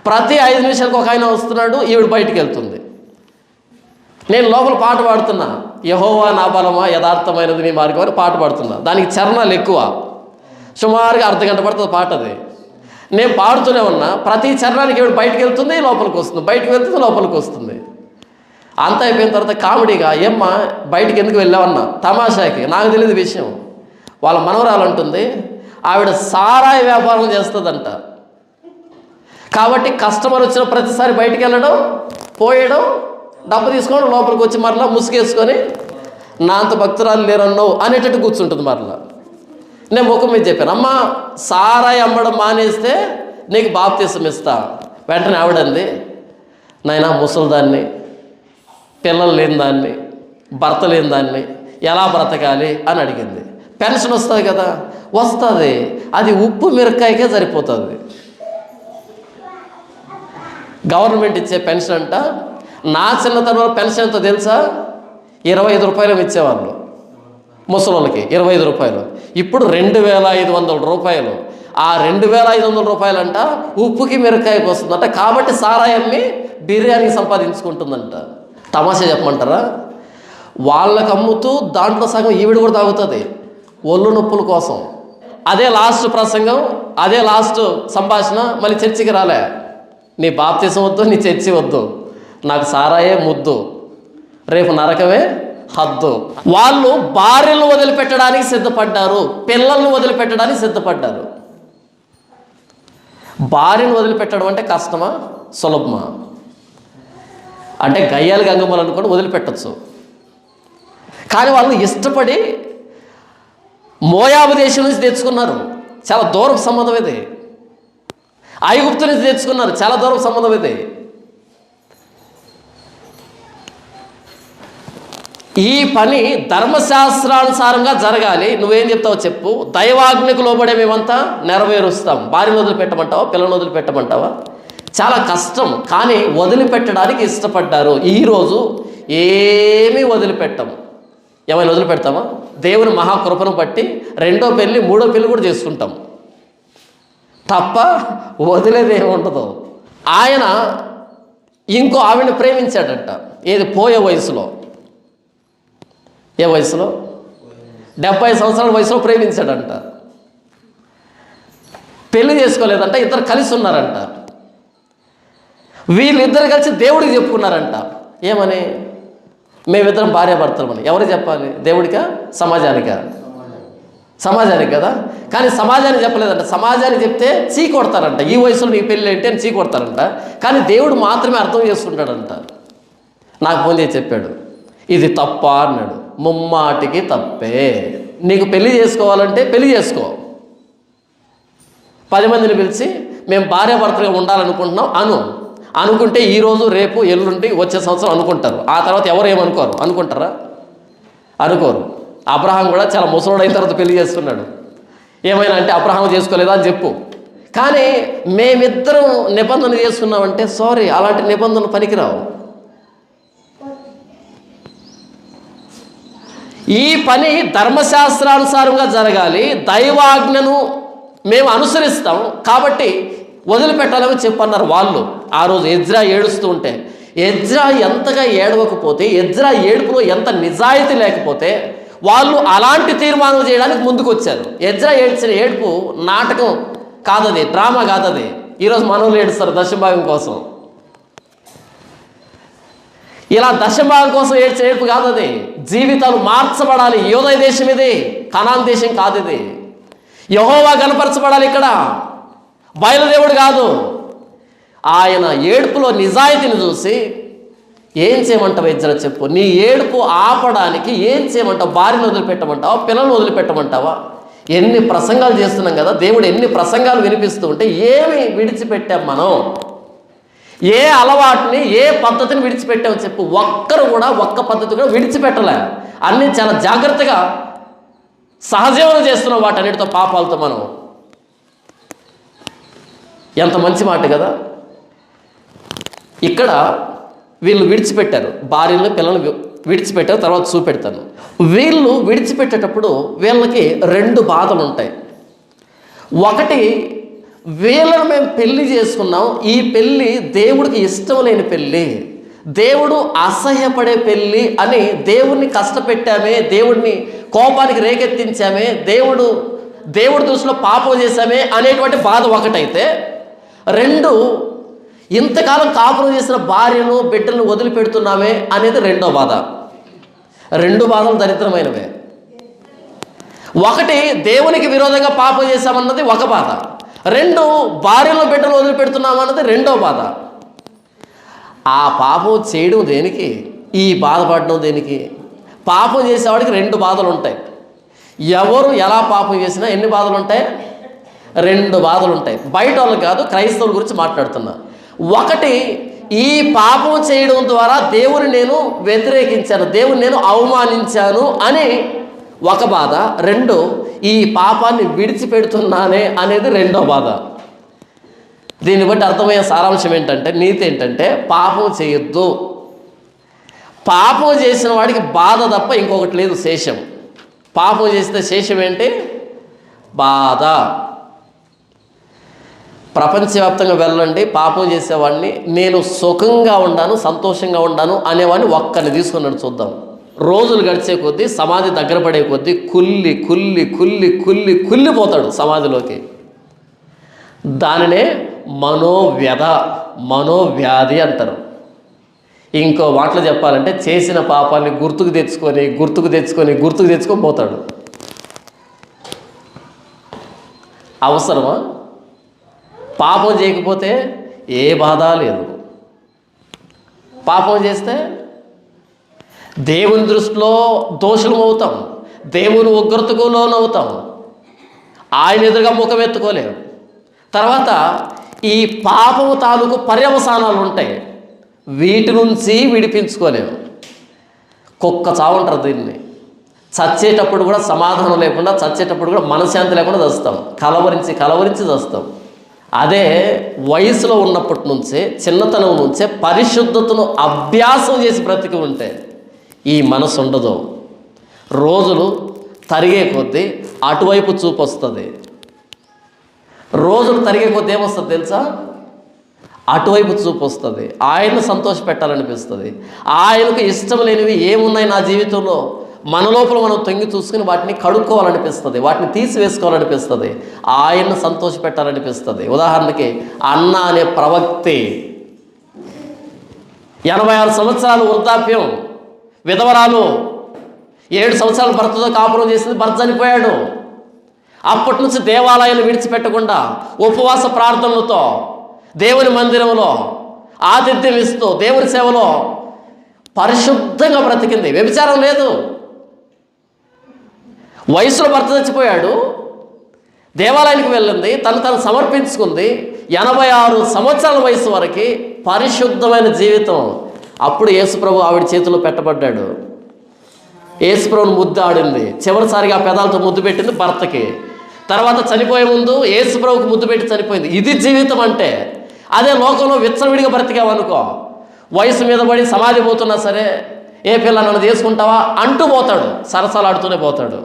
ప్రతి 5 నిమిషాలకు ఒక ఆయన వస్తున్నాడు, ఈవిడ బయటికి వెళ్తుంది. నేను లోపల పాట పాడుతున్నా, యెహోవా నా బలమా యథార్థమైనది నీ మార్గం అని పాట పాడుతున్నా. దానికి చరణాలు ఎక్కువ, సుమారుగా అర్ధగంట పడుతుంది పాట. అది నేను పాడుతూనే ఉన్నా, ప్రతి చరణానికి ఈవిడ బయటికి వెళ్తుంది, లోపలికి వస్తుంది, బయటికి వెళ్తుంది, లోపలికి వస్తుంది. అంత అయిపోయిన తర్వాత కామెడీగా, ఏమ్మా బయటికి ఎందుకు వెళ్ళావన్నా తమాషాకి, నాకు తెలియదు విషయం. వాళ్ళ మనవరాలు అంటుంది, ఆవిడ సారాయి వ్యాపారం చేస్తుందంట. కాబట్టి కస్టమర్ వచ్చిన ప్రతిసారి బయటికి వెళ్ళడం, పోయడం, డబ్బు తీసుకొని లోపలికి వచ్చి మరలా ముసుగేసుకొని నా అంత భక్తురాలు లేరన్నావు అనేటట్టు కూర్చుంటుంది. మరలా నేను ముఖం మీద చెప్పాను, అమ్మ సారాయి అమ్మడం మానేస్తే నీకు బాప్తీసం ఇస్తా. వెంటనే ఆవిడంది, నాయనా ముసలిదాన్ని, పిల్లలు లేని దాన్ని, భర్త లేని దాన్ని ఎలా బ్రతకాలి అని అడిగింది. పెన్షన్ వస్తుంది కదా, వస్తుంది, అది ఉప్పు మిరకాయకే సరిపోతుంది. గవర్నమెంట్ ఇచ్చే పెన్షన్ అంట, నా చిన్నతనంలో పెన్షన్ ఎంతో తెలుసా? 25 రూపాయలు ఇచ్చేవాళ్ళు ముసలోళ్ళకి, 25 రూపాయలు. ఇప్పుడు 2500 రూపాయలు. ఆ 2500 రూపాయలంట ఉప్పుకి మిరకాయకి వస్తుందంట. కాబట్టి సారాయమ్మి బిర్యానీ సంపాదించుకుంటుందంట. తమాషా చెప్పమంటారా? వాళ్ళకు అమ్ముతూ దాంట్లో సగం ఈవిడ కూడా తాగుతుంది ఒళ్ళు నొప్పుల కోసం. అదే లాస్ట్ ప్రసంగం, అదే లాస్ట్ సంభాషణ. మళ్ళీ చర్చికి రాలే, నీ బాప్తీసం వద్దు, నీ చర్చి వద్దు, నాకు సారాయే ముద్దు, రేపు నరకమే హద్దు. వాళ్ళు భార్యలను వదిలిపెట్టడానికి సిద్ధపడ్డారు, పిల్లలను వదిలిపెట్టడానికి సిద్ధపడ్డారు. భార్యను వదిలిపెట్టడం అంటే కష్టమా సులభమా? అంటే గయ్యాలు గంగమ్మలు అనుకొని వదిలిపెట్టచ్చు. కానీ వాళ్ళు ఇష్టపడి మోయాబు దేశం నుంచి తెచ్చుకున్నారు, చాలా దూరపు సంబంధం ఇది. ఐగుప్తు నుంచి తెచ్చుకున్నారు, చాలా దూరపు సంబంధం ఇది. ఈ పని ధర్మశాస్త్రానుసారంగా జరగాలి. నువ్వేం చెప్తావు చెప్పు? దైవాజ్ఞకు లోబడే మేమంతా నెరవేరుస్తాం. భార్యను వదిలిపెట్టమంటావా, పిల్లలను వదిలిపెట్టమంటావా? చాలా కష్టం, కానీ వదిలిపెట్టడానికి ఇష్టపడ్డారు. ఈరోజు ఏమీ వదిలిపెట్టము. ఏమైనా వదిలిపెడతామా? దేవుని మహాకృపను బట్టి 2వ పెళ్ళి 3వ పెళ్ళి కూడా చేసుకుంటాం తప్ప వదిలేది ఏముండదు. ఆయన ఇంకో ఆవిడని ప్రేమించాడంట. ఏది? పోయే వయసులో. ఏ వయసులో? 70 సంవత్సరాల వయసులో ప్రేమించాడంట. పెళ్లి చేసుకోలేదంట, ఇద్దరు కలిసి ఉన్నారంట. వీళ్ళిద్దరు కలిసి దేవుడికి చెప్పుకున్నారంట. ఏమని? మేమిద్దరం భార్యాభర్తలమని. ఎవరికి చెప్పాలి? దేవుడికా సమాజానికా? సమాజానికి కదా. కానీ సమాజానికి చెప్పలేదంట. సమాజానికి చెప్తే చీ కొడతారంట. ఈ వయసులో నీ పెళ్ళి ఏంటి అని చీ కొడతారంట. కానీ దేవుడు మాత్రమే అర్థం చేసుకుంటాడంట. నాకు ఫోన్ చేసి చెప్పాడు, ఇది తప్ప అన్నాడు. ముమ్మాటికి తప్పే. నీకు పెళ్లి చేసుకోవాలంటే పెళ్లి చేసుకో. 10 మందిని పిలిచి మేము భార్యాభర్తలుగా ఉండాలనుకుంటున్నాం అనుకుంటే ఈరోజు రేపు ఎల్లుండి వచ్చే సంవత్సరం అనుకుంటారు. ఆ తర్వాత ఎవరు ఏమనుకోరు. అనుకుంటారా? అనుకోరు. అబ్రహాం కూడా చాలా ముసలోడు అయిన తర్వాత పెళ్లి చేస్తున్నాడు. ఏమైనా అంటే అబ్రహాం చేసుకోలేదా అని చెప్పు. కానీ మేమిద్దరం నిబంధన చేసుకున్నామంటే సారీ, అలాంటి నిబంధనలు పనికిరావు. ఈ పని ధర్మశాస్త్రానుసారంగా జరగాలి. దైవాజ్ఞను మేము అనుసరిస్తాం కాబట్టి వదిలిపెట్టాలని చెప్పన్నారు వాళ్ళు. ఆ రోజు ఎజ్రా ఏడుస్తూ ఉంటే, ఎజ్రా ఎంతగా ఏడవకపోతే, ఎజ్రా ఏడుపులో ఎంత నిజాయితీ లేకపోతే వాళ్ళు అలాంటి తీర్మానం చేయడానికి ముందుకు వచ్చారు. ఎజ్రా ఏడ్చిన ఏడుపు నాటకం కాదది, డ్రామా కాదది. ఈరోజు మనోళ్ళు ఏడుస్తారు దశభాగం కోసం. ఇలా దశభాగం కోసం ఏడ్చిన ఏడుపు కాదది. జీవితాలు మార్చబడాలి. యోదయ దేశం ఇది, కనాన్ దేశం కాదు ఇది. యెహోవా కనపరచబడాలి ఇక్కడ, బయలుదేవుడు కాదు. ఆయన ఏడుపులో నిజాయితీని చూసి ఏం చేయమంటావు ఎజ్రా చెప్పు. నీ ఏడుపు ఆపడానికి ఏం చేయమంటావు? భార్యను వదిలిపెట్టమంటావా? పిల్లలను వదిలిపెట్టమంటావా? ఎన్ని ప్రసంగాలు చేస్తున్నాం కదా, దేవుడు ఎన్ని ప్రసంగాలు వినిపిస్తూ ఉంటే ఏమి విడిచిపెట్టాం మనం? ఏ అలవాటుని, ఏ పద్ధతిని విడిచిపెట్టామో చెప్పు. ఒక్కరు కూడా ఒక్క పద్ధతి కూడా విడిచిపెట్టలే. అన్నీ చాలా జాగ్రత్తగా సహజీవనం చేస్తున్నాం వాటన్నిటితో, పాపాలతో మనం. ఎంత మంచి మాట కదా. ఇక్కడ వీళ్ళు విడిచిపెట్టారు, భార్యలను పిల్లలను విడిచిపెట్టారు. తర్వాత చూపెడతాను. వీళ్ళు విడిచిపెట్టేటప్పుడు వీళ్ళకి 2 బాధలు ఉంటాయి. ఒకటి, వీళ్ళను మేము పెళ్లి చేసుకున్నాం, ఈ పెళ్ళి దేవుడికి ఇష్టం లేని పెళ్ళి, దేవుడు అసహ్యపడే పెళ్ళి అని దేవుడిని కష్టపెట్టామే, దేవుడిని కోపానికి రేకెత్తించామే, దేవుడి దృష్టిలో పాపం చేశామే అనేటువంటి బాధ ఒకటైతే, 2 ఇంతకాలం కాపురం చేసిన భార్యను బిడ్డలను వదిలిపెడుతున్నామే అనేది 2వ బాధ. 2 బాధలు దరిద్రమైనవే. ఒకటి, దేవునికి విరోధంగా పాపం చేశామన్నది ఒక బాధ. 2, భార్యను బిడ్డలు వదిలిపెడుతున్నామన్నది 2వ బాధ. ఆ పాపం చేయడం దేనికి? ఈ బాధపడడం దేనికి? పాపం చేసేవాడికి 2 బాధలు ఉంటాయి. ఎవరు ఎలా పాపం చేసినా ఎన్ని బాధలు ఉంటాయి? 2 బాధలు ఉంటాయి. బయట వాళ్ళకి కాదు, క్రైస్తవుల గురించి మాట్లాడుతున్నా. ఒకటి, ఈ పాపం చేయడం ద్వారా దేవుని నేను వ్యతిరేకించాను, దేవుని నేను అవమానించాను అని ఒక బాధ. 2, ఈ పాపాన్ని విడిచిపెడుతున్నానే అనేది 2వ బాధ. దీన్ని బట్టి అర్థమయ్యే సారాంశం ఏంటంటే, నీతి ఏంటంటే, పాపం చేయొద్దు. పాపం చేసిన వాడికి బాధ తప్ప ఇంకొకటి లేదు, శేషం. పాపం చేస్తే శేషం ఏంటి? బాధ. ప్రపంచవ్యాప్తంగా వెళ్ళండి, పాపం చేసేవాడిని నేను సుఖంగా ఉండాను, సంతోషంగా ఉండాను అనేవాడిని ఒక్కరిని తీసుకున్నాడు చూద్దాం. రోజులు గడిచే కొద్దీ, సమాధి దగ్గర పడే కొద్దీ కుల్లి కుల్లి కుల్లి కుల్లి కుల్లిపోతాడు సమాధిలోకి. దానినే మనోవ్యాధి అంటారు. ఇంకో మాటలు చెప్పాలంటే, చేసిన పాపాన్ని గుర్తుకు తెచ్చుకొని పోతాడు. అవసరమా? పాపం చేయకపోతే ఏ బాధ లేదు. పాపం చేస్తే దేవుని దృష్టిలో దోషులం అవుతాం, దేవుని ఉగ్రతకు లోనవుతాం, ఆయన ఎదురుగా ముఖం ఎత్తుకోలేము. తర్వాత ఈ పాపము తాలూకు పర్యవసానాలు ఉంటాయి, వీటి నుంచి విడిపించుకోలేము. కుక్క చావుంటారు దీన్ని. చచ్చేటప్పుడు కూడా సమాధానం లేకుండా, చచ్చేటప్పుడు కూడా మనశ్శాంతి లేకుండా చస్తాం, కలవరించి చస్తాం. అదే వయసులో ఉన్నప్పటి నుంచే, చిన్నతనం నుంచే పరిశుద్ధతను అభ్యాసం చేసి బ్రతికి ఉంటే ఈ మనసు ఉండదు. రోజులు తరిగే కొద్దీ అటువైపు చూపు వస్తుంది. రోజులు తరిగే కొద్దీ ఏమొస్తుంది తెలుసా? అటువైపు చూపు వస్తుంది. ఆయన్ను సంతోష పెట్టాలనిపిస్తుంది. ఆయనకు ఇష్టం లేనివి ఏమున్నాయి నా జీవితంలో, మన లోపల మనం తొంగి చూసుకుని వాటిని కడుక్కోవాలనిపిస్తుంది, వాటిని తీసివేసుకోవాలనిపిస్తుంది, ఆయన్ను సంతోష పెట్టాలనిపిస్తుంది. ఉదాహరణకి అన్న అనే ప్రవక్తి 86 సంవత్సరాలు వృద్ధాప్యం, విధవరాలు, 7 సంవత్సరాలు భర్తతో కాపురం చేసింది, భర్త చనిపోయాడు. అప్పటి నుంచి దేవాలయాన్ని విడిచిపెట్టకుండా ఉపవాస ప్రార్థనలతో దేవుని మందిరంలో ఆతిథ్యం ఇస్తూ దేవుని సేవలో పరిశుద్ధంగా బ్రతికింది. వ్యభిచారం లేదు. వయసులో భర్త చచ్చిపోయాడు, దేవాలయానికి వెళ్ళింది, తను సమర్పించుకుంది. 86 సంవత్సరాల వయసు వరకు పరిశుద్ధమైన జీవితం. అప్పుడు యేసుప్రభు ఆవిడ చేతిలో పెట్టబడ్డాడు. యేసుప్రభుని ముద్దు ఆడింది. చివరిసారిగా ఆ పెదాలతో ముద్దు పెట్టింది భర్తకి. తర్వాత చనిపోయే ముందు యేసుప్రభుకి ముద్దు పెట్టి చనిపోయింది. ఇది జీవితం అంటే. అదే లోకంలో విచ్చలవిడిగా బ్రతికామనుకో, వయసు మీద పడి సమాధి పోతున్నా సరే, ఏ పిల్ల నన్ను చేసుకుంటావా అంటూ పోతాడు, సరసాలాడుతూనే పోతాడు.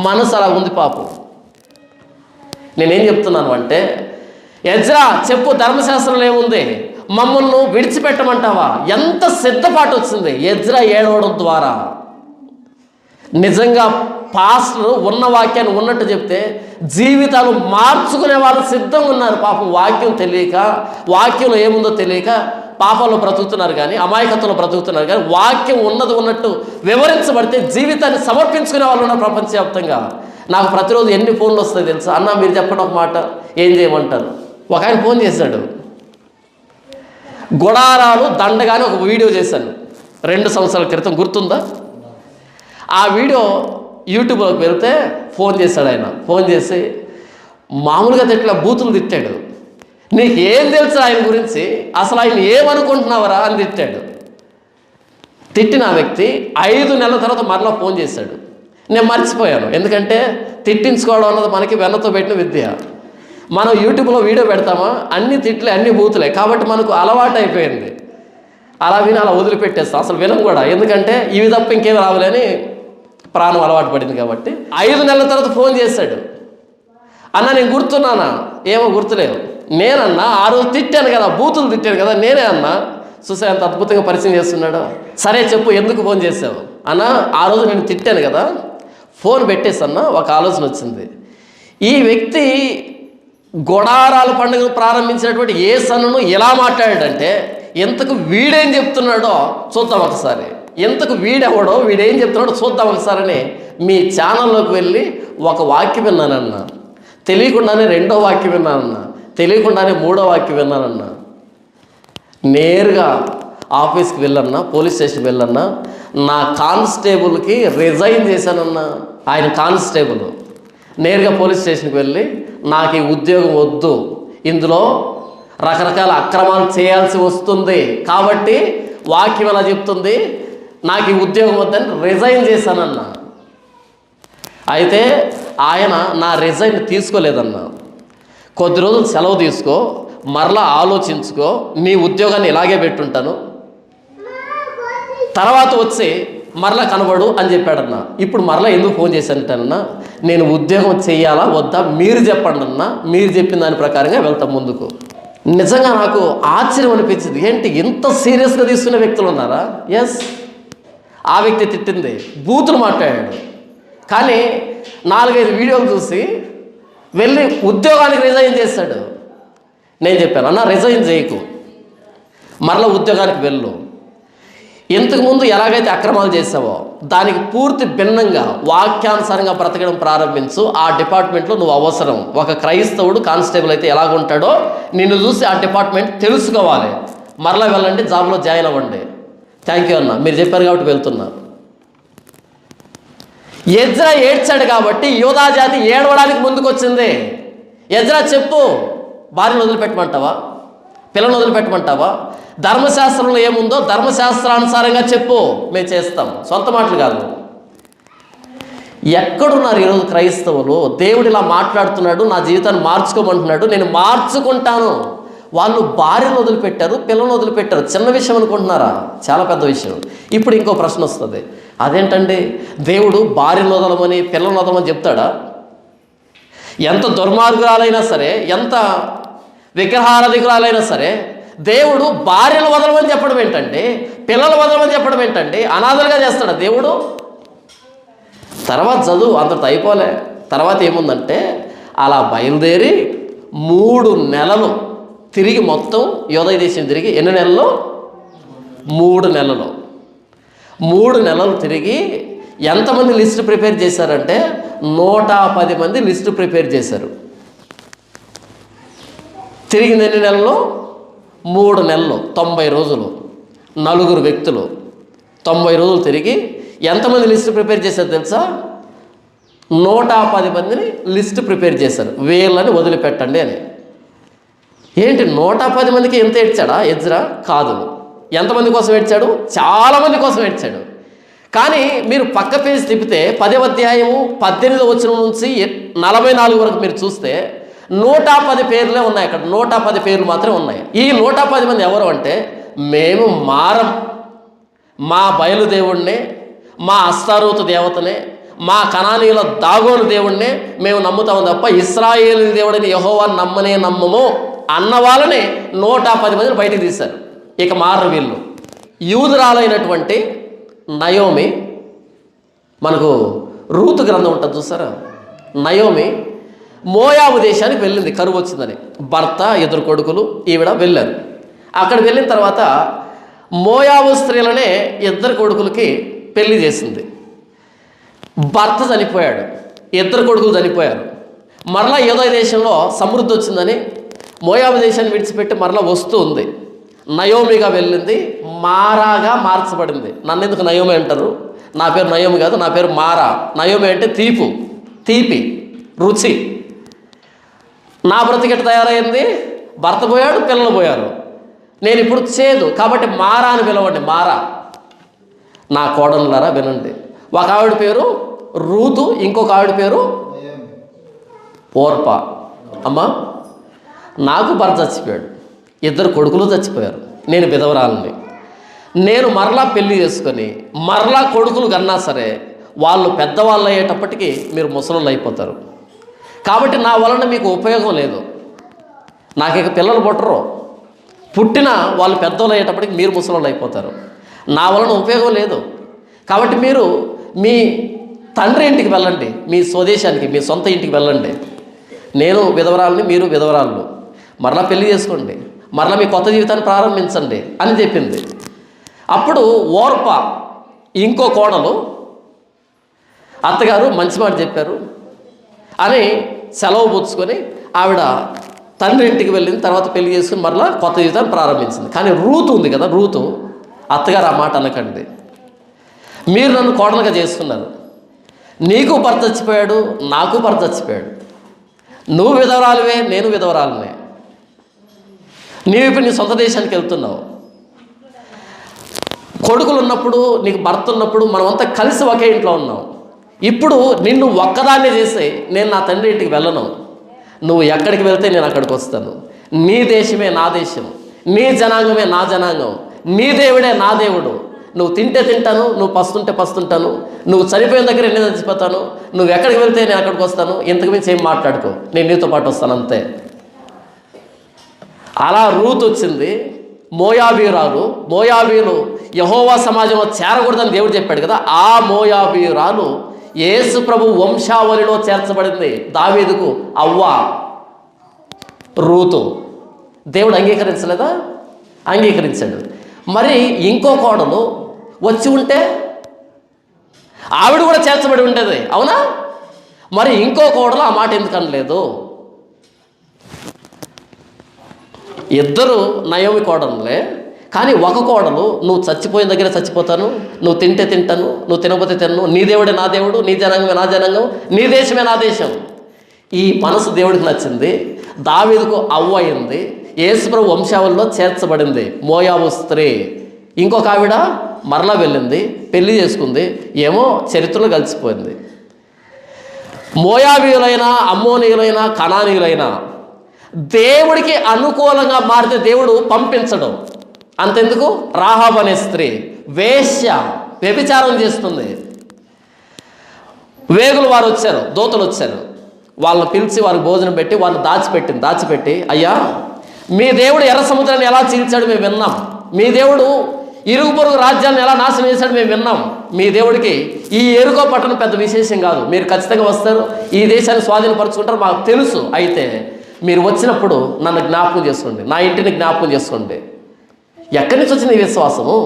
మనసు అలా ఉంది పాపం. నేనేం చెప్తున్నాను అంటే, ఎజ్రా చెప్పు, ధర్మశాస్త్రంలో ఏముంది? మమ్మల్ని విడిచిపెట్టమంటావా? ఎంత సిద్ధపాటు వచ్చింది ఎజ్రా ఏడవడం ద్వారా. నిజంగా పాస్టర్ ఉన్న వాక్యాన్ని ఉన్నట్టు చెప్తే జీవితాలు మార్చుకునే వాళ్ళు సిద్ధంగా ఉన్నారు. పాపం వాక్యం తెలియక, వాక్యంలో ఏముందో తెలియక పాపాల్లో బ్రతుకుతున్నారు, కానీ అమాయకత్వంలో బ్రతుకుతున్నారు. కానీ వాక్యం ఉన్నది ఉన్నట్టు వివరించబడితే జీవితాన్ని సమర్పించుకునే వాళ్ళు ఉన్నారు ప్రపంచవ్యాప్తంగా. నాకు ప్రతిరోజు ఎన్ని ఫోన్లు వస్తాయి తెలుసా? అన్న మీరు చెప్పండి ఒక మాట, ఏం చేయమంటారు? ఒక ఆయన ఫోన్ చేశాడు, గుడారాలు దండగానే ఒక వీడియో చేశాను 2 సంవత్సరాల క్రితం, గుర్తుందా? ఆ వీడియో యూట్యూబ్లోకి వెళ్తే ఫోన్ చేశాడు ఆయన. ఫోన్ చేసి మామూలుగా తిట్లా బూతులు తిట్టాడు. నీకు ఏం తెలుసు ఆయన గురించి, అసలు ఆయన ఏమనుకుంటున్నావరా అని తిట్టాడు. తిట్టిన ఆ వ్యక్తి 5 నెలల తర్వాత మరలా ఫోన్ చేశాడు. నేను మర్చిపోయాను, ఎందుకంటే తిట్టించుకోవడం అన్నది మనకి వెన్నతో పెట్టిన విద్య. మనం యూట్యూబ్లో వీడియో పెడతామా, అన్ని తిట్లే, అన్ని బూతులే, కాబట్టి మనకు అలవాటు అయిపోయింది. అలా విని అలా వదిలిపెట్టేస్తాం, అసలు వినం కూడా, ఎందుకంటే ఇవి తప్ప ఇంకేం రావాలని ప్రాణం అలవాటు పడింది కాబట్టి. 5 నెలల తర్వాత ఫోన్ చేశాడు. అన్న నేను గుర్తున్నానా? ఏమో గుర్తులేవు. నేనన్నా ఆ రోజు తిట్టాను కదా, బూతులు తిట్టాను కదా, నేనే అన్నా. చూసా ఎంత అద్భుతంగా పరిచయం చేస్తున్నాడు. సరే చెప్పు, ఎందుకు ఫోన్ చేసావు? అన్న ఆ రోజు నేను తిట్టాను కదా, ఫోన్ పెట్టేసన్నా ఒక ఆలోచన వచ్చింది. ఈ వ్యక్తి గుడారాల పండుగను ప్రారంభించినటువంటి యేసన్నను ఎలా మాట్లాడాడంటే, ఎంతకు వీడేం చెప్తున్నాడో చూద్దాం ఒకసారి, ఎంతకు వీడెవడో వీడేం చెప్తున్నాడో చూద్దాం ఒకసారి అని మీ ఛానల్లోకి వెళ్ళి ఒక వాక్యం విన్నానన్నా, తెలియకుండానే 2వ వాక్యం విన్నానన్నా, తెలియకుండానే 3వ వాక్యం విన్నానన్నా. నేరుగా ఆఫీస్కి వెళ్ళన్నా, పోలీస్ స్టేషన్కి వెళ్ళన్నా, నా కానిస్టేబుల్కి రిజైన్ చేశానన్నా. ఆయన కానిస్టేబుల్. నేరుగా పోలీస్ స్టేషన్కి వెళ్ళి నాకు ఈ ఉద్యోగం వద్దు, ఇందులో రకరకాల అక్రమాలు చేయాల్సి వస్తుంది కాబట్టి వాక్యం ఎలా చెప్తుంది, నాకు ఈ ఉద్యోగం వద్దని రిజైన్ చేశానన్నా. అయితే ఆయన నా రిజైన్ తీసుకోలేదన్నా. కొద్ది రోజులు సెలవు తీసుకో, మరలా ఆలోచించుకో, నీ ఉద్యోగాన్ని ఇలాగే పెట్టుంటాను, తర్వాత వచ్చి మరలా కనబడు అని చెప్పాడన్నా. ఇప్పుడు మరలా ఎందుకు ఫోన్ చేశానంటేనన్నా, నేను ఉద్యోగం చేయాలా వద్దా మీరు చెప్పండి అన్నా, మీరు చెప్పిన దాని ప్రకారంగా వెళ్తాం ముందుకు. నిజంగా నాకు ఆశ్చర్యం అనిపించింది, ఏంటి ఇంత సీరియస్గా తీసుకునే వ్యక్తులు ఉన్నారా? ఎస్, ఆ వ్యక్తి తిట్టింది, బూతులు మాట్లాడాడు, కానీ 4-5 వీడియోలు చూసి వెళ్ళి ఉద్యోగానికి రిజైన్ చేశాడు. నేను చెప్పాను, అన్న రిజైన్ చేయకు, మరలా ఉద్యోగానికి వెళ్ళు, ఇంతకుముందు ఎలాగైతే అక్రమాలు చేసావో దానికి పూర్తి భిన్నంగా వాక్యానుసారంగా బ్రతకడం ప్రారంభించు. ఆ డిపార్ట్మెంట్లో నువ్వు అవసరం. ఒక క్రైస్తవుడు కానిస్టేబుల్ అయితే ఎలాగుంటాడో నిన్ను చూసి ఆ డిపార్ట్మెంట్ తెలుసుకోవాలి. మరలా వెళ్ళండి, జాబ్లో జాయిన్ అవ్వండి. థ్యాంక్ యూ అన్న, మీరు చెప్పారు కాబట్టి వెళ్తున్నా. ఎజ్రా ఏడ్చాడు కాబట్టి యోధా జాతి ఏడవడానికి ముందుకు వచ్చింది. ఎజ్రా చెప్పు, భార్యను వదిలిపెట్టమంటావా, పిల్లలను వదిలిపెట్టమంటావా, ధర్మశాస్త్రంలో ఏముందో ధర్మశాస్త్రానుసారంగా చెప్పు, మేము చేస్తాం. సొంత మాటలు కాదు. ఎక్కడున్నారు ఈరోజు క్రైస్తవులు? దేవుడు ఇలా మాట్లాడుతున్నాడు, నా జీవితాన్ని మార్చుకోమంటున్నాడు, నేను మార్చుకుంటాను. వాళ్ళు భార్యను వదిలిపెట్టారు, పిల్లలను వదిలిపెట్టారు. చిన్న విషయం అనుకుంటున్నారా? చాలా పెద్ద విషయం. ఇప్పుడు ఇంకో ప్రశ్న వస్తుంది, అదేంటండి దేవుడు భార్యను వదలమని పిల్లలను వదలమని చెప్తాడా? ఎంత దుర్మార్గురాలైనా సరే, ఎంత విగ్రహారాధికురాలైనా సరే, దేవుడు భార్యను వదలమని చెప్పడం ఏంటండి, పిల్లలు వదలమని చెప్పడం ఏంటండి? అనాథలుగా చేస్తాడా దేవుడు? తర్వాత చదువు అంతటి అయిపోలే. తర్వాత ఏముందంటే, అలా బయలుదేరి 3 నెలలు తిరిగి మొత్తం యోధయ దేశం తిరిగి, ఎన్ని నెలలు? 3 నెలలు 3 నెలలు తిరిగి ఎంతమంది లిస్టు ప్రిపేర్ చేశారంటే 110 మంది లిస్టు ప్రిపేర్ చేశారు. తిరిగింది ఎన్ని నెలలు? 3 నెలలు, 90 రోజులు, 4 వ్యక్తులు 90 రోజులు తిరిగి ఎంతమంది లిస్టు ప్రిపేర్ చేశారు తెలుసా? 110 మందిని లిస్టు ప్రిపేర్ చేశారు, వీళ్ళని వదిలిపెట్టండి అని. ఏంటి 110 మందికి ఎంత ఏడ్చాడా ఎజ్రా? కాదు. ఎంతమంది కోసం ఏడ్చాడు? చాలామంది కోసం ఏడ్చాడు. కానీ మీరు పక్క పేజీ తిప్పితే 10వ అధ్యాయము 18వ వచనం నుంచి 44 వరకు మీరు చూస్తే 110 పేర్లే ఉన్నాయి. అక్కడ 110 పేర్లు మాత్రమే ఉన్నాయి. ఈ 110 మంది ఎవరు అంటే, మేము మారం, మా బయలుదేవుణ్ణే, మా అస్తారోతు దేవతనే, మా కనానీయుల దాగోను దేవుణ్ణే మేము నమ్ముతాము తప్ప ఇశ్రాయేలు దేవుడిని యెహోవాను నమ్మము అన్న వాళ్ళని 110 మందిని బయటికి తీశారు. ఇక మారరు వీళ్ళు. యూదురాలైనటువంటి నయోమి, మనకు రూతు గ్రంథం ఉంటుంది చూసారా, నయోమి మోయాబు దేశానికి వెళ్ళింది, కరువు వచ్చిందని. భర్త, 2 కొడుకులు, ఈవిడ వెళ్ళారు. అక్కడ వెళ్ళిన తర్వాత మోయాబు స్త్రీలనే 2 కొడుకులకి పెళ్లి చేసింది. భర్త చనిపోయాడు, 2 కొడుకులు చనిపోయారు. మరలా ఏదో దేశంలో సమృద్ధి వచ్చిందని మోయాబు దేశాన్ని విడిచిపెట్టి మరలా వస్తూ ఉంది. నయోమిగా వెళ్ళింది, మారాగా మార్చబడింది. నన్ను ఎందుకు నయోమి అంటారు? నా పేరు నయోమి కాదు, నా పేరు మారా. నయోమి అంటే తీపి, రుచి. నా బ్రతికెట్ తయారైంది, భర్త పోయాడు, పిల్లలు పోయారు, నేను ఇప్పుడు చేదు, కాబట్టి మారా అని పిలవండి. మారా. నా కోడళ్ళారా వినండి, ఒక ఆవిడ పేరు రూతు, ఇంకొక ఆవిడ పేరు ఓర్పా. అమ్మా, నాకు భర్త చచ్చిపోయాడు, 2 కొడుకులు చచ్చిపోయారు, నేను విధవరాలని. నేను మరలా పెళ్లి చేసుకొని మరలా కొడుకులు కన్నా సరే వాళ్ళు పెద్దవాళ్ళు అయ్యేటప్పటికీ మీరు ముసలోళ్ళు అయిపోతారు. కాబట్టి నా వలన మీకు ఉపయోగం లేదు. నాకు ఇక పిల్లలు పుట్టరు, పుట్టిన వాళ్ళు పెద్దవాళ్ళు అయ్యేటప్పటికి మీరు ముసలోళ్ళు అయిపోతారు. నా వలన ఉపయోగం లేదు. కాబట్టి మీరు మీ తండ్రి ఇంటికి వెళ్ళండి, మీ స్వదేశానికి, మీ సొంత ఇంటికి వెళ్ళండి. నేను విధవరాలని, మీరు విధవరాళ్ళు, మరలా పెళ్లి చేసుకోండి, మరలా మీ కొత్త జీవితాన్ని ప్రారంభించండి అని చెప్పింది. అప్పుడు ఓర్ప, ఇంకో కోడలు, అత్తగారు మంచి మాట చెప్పారు అని సెలవు పుచ్చుకొని ఆవిడ తండ్రి ఇంటికి వెళ్ళిన తర్వాత పెళ్లి చేసుకుని మరలా కొత్త జీవితాన్ని ప్రారంభించింది. కానీ రూతు ఉంది కదా, రూతు అత్తగారు ఆ మాట అనకండి, మీరు నన్ను కోడలుగా చేసుకున్నారు, నీకు భర్త చచ్చిపోయాడు, నాకు భర్త చచ్చిపోయాడు, నువ్వు విధవరాలువే, నేను విధవరాలునే, నీవు ఇప్పుడు నీ సొంత దేశానికి వెళ్తున్నావు, కొడుకులు ఉన్నప్పుడు, నీకు భర్త ఉన్నప్పుడు మనమంతా కలిసి ఒకే ఇంట్లో ఉన్నాం. ఇప్పుడు నిన్ను ఒక్కదాన్నే చేసి నేను నా తండ్రి ఇంటికి వెళ్ళను, నువ్వు ఎక్కడికి వెళ్తే నేను అక్కడికి వస్తాను. నీ దేశమే నా దేశం, నీ జనాంగమే నా జనాంగం, నీ దేవుడే నా దేవుడు. నువ్వు తింటే తింటాను, నువ్వు పస్తుంటే పస్తుంటాను, నువ్వు చనిపోయిన దగ్గర నేను చచ్చిపోతాను, నువ్వు ఎక్కడికి వెళ్తే నేను అక్కడికి వస్తాను, ఇంతకు మించి ఏం మాట్లాడుకో, నేను నీతో పాటు వస్తాను అంతే. అలా రూతు వచ్చింది, మోయాబీయురాలు. మోయాబీయులు యెహోవా సమాజంలో చేరకూడదని దేవుడు చెప్పాడు కదా, ఆ మోయాబీయురాలు యేసు ప్రభు వంశావళిలో చేర్చబడింది. దావీదుకు అవ్వ రూతు. దేవుడు అంగీకరించలేదా? అంగీకరించాడు. మరి ఇంకో కోడలు వచ్చి ఉంటే ఆవిడ కూడా చేర్చబడి ఉండేది, అవునా? మరి ఇంకో కోడలు ఆ మాట ఎందుకు అనలేదు? 2 నయోమి కోడలులే, కానీ ఒక కోడలు నువ్వు చచ్చిపోయిన దగ్గర చచ్చిపోతాను, నువ్వు తింటే తింటాను, నువ్వు తినకపోతే తినను, నీ దేవుడే నా దేవుడు, నీ జనాంగమే నా జనాంగం, నీ దేశమే నా దేశం. ఈ మనసు దేవుడికి నచ్చింది. దావీదుకు అవ్వ అయింది, యేసుప్రభు వంశావళిలో చేర్చబడింది మోయాబు స్త్రీ. ఇంకొక ఆవిడ మరలా వెళ్ళింది, పెళ్లి చేసుకుంది, ఏమో చరిత్రలో కలిసిపోయింది. మోయాబీయులైనా, అమ్మోనీయులైనా, కనానీయులైనా దేవుడికి అనుకూలంగా మారితే దేవుడు పంపించడం. అంతెందుకు, రాహాబు అనే స్త్రీ వేశ్య, వ్యభిచారం చేస్తుంది. వేగులు వారు వచ్చారు, దూతలు వచ్చారు, వాళ్ళని పిలిచి వారికి భోజనం పెట్టి వాళ్ళని దాచిపెట్టి, అయ్యా మీ దేవుడు ఎర్ర సముద్రాన్ని ఎలా చీల్చాడు మేము విన్నాం, మీ దేవుడు ఇరుగు పొరుగు రాజ్యాలను ఎలా నాశనం చేశాడు మేము విన్నాం, మీ దేవుడికి ఈ ఎరుకో పట్టణం పెద్ద విశేషం కాదు, మీరు ఖచ్చితంగా వస్తారు, ఈ దేశాన్ని స్వాధీనపరుచుకుంటారు మాకు తెలుసు, అయితే మీరు వచ్చినప్పుడు నన్ను జ్ఞాపకం చేసుకోండి, నా ఇంటిని జ్ఞాపకం చేసుకోండి. ఎక్కడి నుంచి వచ్చింది ఈ విశ్వాసము?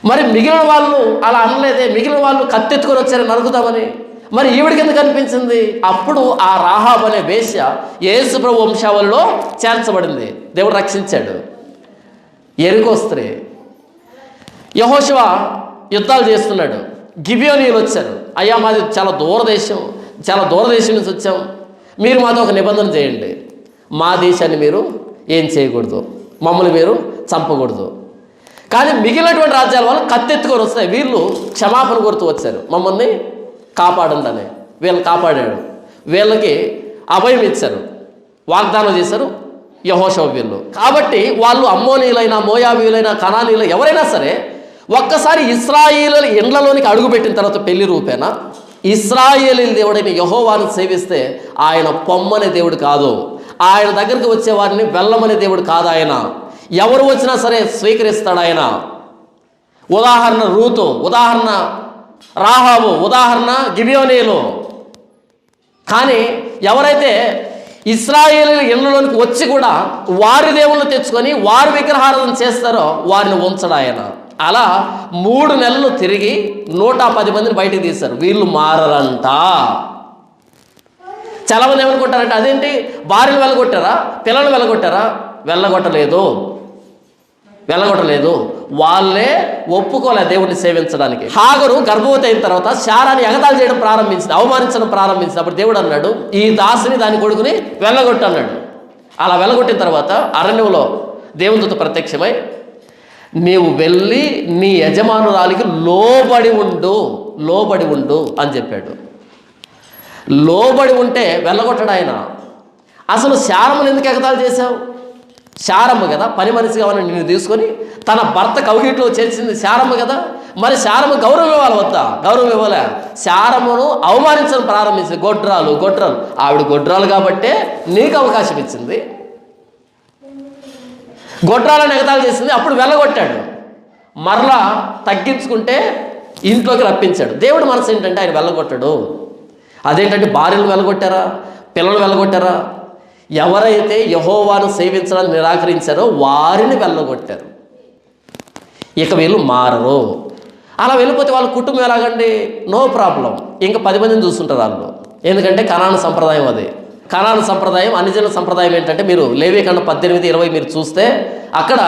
మరి మిగిలిన వాళ్ళు అలా అనలేదే, మిగిలిన వాళ్ళు కత్తెత్తుకొని వచ్చారని నరుకుతామని. మరి ఈవిడికి ఎందుకు అనిపించింది? అప్పుడు ఆ రాహాబు అనే వేశ్య యేసు ప్రభు వంశావళిలో చేర్చబడింది. దేవుడు రక్షించాడు. యెరికో స్త్రీ. యెహోషువ యుద్ధాలు చేస్తున్నాడు. గిబియోనీయులు వచ్చారు. అయ్యా, మాది చాలా దూరదేశం నుంచి వచ్చాం, మీరు మాతో ఒక నిబంధన చేయండి, మా దేశాన్ని మీరు ఏం చేయకూడదు, మమ్మల్ని మీరు చంపకూడదు. కానీ మిగిలినటువంటి రాజ్యాల వాళ్ళు కత్తెత్తుకొని వస్తాయి. వీళ్ళు క్షమాపణ కోరుతూ వచ్చారు, మమ్మల్ని కాపాడండి అని. వీళ్ళని కాపాడాడు. వీళ్ళకి అభయం ఇచ్చారు, వాగ్దానం చేశారు యెహోషువ వీళ్ళు. కాబట్టి వాళ్ళు అమ్మోనీయులైనా, మోయాబీయులైనా, కనానీయులు ఎవరైనా సరే ఒక్కసారి ఇశ్రాయేలీయుల ఇండ్లలోనికి అడుగుపెట్టిన తర్వాత పెళ్లి రూపేనా ఇశ్రాయేలీయుల దేవుడైన యెహోవాను సేవిస్తే ఆయన పొమ్మనే దేవుడు కాదు, ఆయన దగ్గరికి వచ్చే వారిని వెళ్ళమనే దేవుడు కాదు. ఆయన ఎవరు వచ్చినా సరే స్వీకరిస్తాడు ఆయన. ఉదాహరణ రూతు, ఉదాహరణ రాహాబు, ఉదాహరణ గిబియోనీయులు. కానీ ఎవరైతే ఇశ్రాయేలీయుల ఇళ్ళలోనికి వచ్చి కూడా వారి దేవుళ్ళు తెచ్చుకొని వారి విగ్రహారాధన చేస్తారో వారిని ఉంచడు ఆయన. అలా 3 నెలలు తిరిగి 110 మందిని బయటికి తీశారు. వీళ్ళు మారరంట. చాలామంది ఏమనుకుంటారంటే, అదేంటి భార్యలు వెళ్ళగొట్టారా, పిల్లలు వెళ్ళగొట్టారా? వెళ్ళగొట్టలేదు. వాళ్ళే ఒప్పుకోలే దేవుడిని సేవించడానికి. హాగరు గర్భవతి అయిన తర్వాత శారాని ఎగతాళి చేయడం ప్రారంభించింది, అవమానించడం ప్రారంభించింది. అప్పుడు దేవుడు అన్నాడు, ఈ దాసిని దాని కొడుకుని వెళ్ళగొట్టు అన్నాడు. అలా వెళ్ళగొట్టిన తర్వాత అరణ్యంలో దేవుని దూత ప్రత్యక్షమై, నీవు వెళ్ళి నీ యజమానురాలికి లోబడి ఉండు అని చెప్పాడు. లోబడి ఉంటే వెళ్ళగొట్టడు ఆయన. అసలు శారమ్మను ఎందుకు ఎగతాళి చేశావు? శారమ్మ కదా, పని మనిషి కావాలని నిన్ను తీసుకొని తన భర్త కౌగిట్లో చేసింది శారమ్మ కదా. మరి శారమ్మ గౌరవం ఇవ్వాలి వద్దా? గౌరవం ఇవ్వలే. శారమ్మను అవమానించడం ప్రారంభించింది. గొడ్రాలు. ఆవిడ గొడ్రాలు కాబట్టే నీకు అవకాశం ఇచ్చింది. గొడ్రాలను ఎగతాళి చేసింది. అప్పుడు వెళ్ళగొట్టాడు. మరలా తగ్గించుకుంటే ఇంట్లోకి రప్పించాడు. దేవుడు మనసు ఏంటంటే ఆయన వెళ్ళగొట్టాడు. అదేంటంటే భార్యలు వెళ్ళగొట్టారా, పిల్లలు వెళ్ళగొట్టారా? ఎవరైతే యెహోవాను సేవించడానికి నిరాకరించారో వారిని వెళ్ళగొట్టారు. ఇక వీళ్ళు మారరు. అలా వెళ్ళిపోతే వాళ్ళ కుటుంబం ఎలాగండి? No problem. ఇంకా 10 మందిని చూస్తుంటారు వాళ్ళు. ఎందుకంటే కనాను సంప్రదాయం అది. కనాను సంప్రదాయం, అన్యజనుల సంప్రదాయం ఏంటంటే, మీరు లేవికాండం 18, 20 మీరు చూస్తే, అక్కడ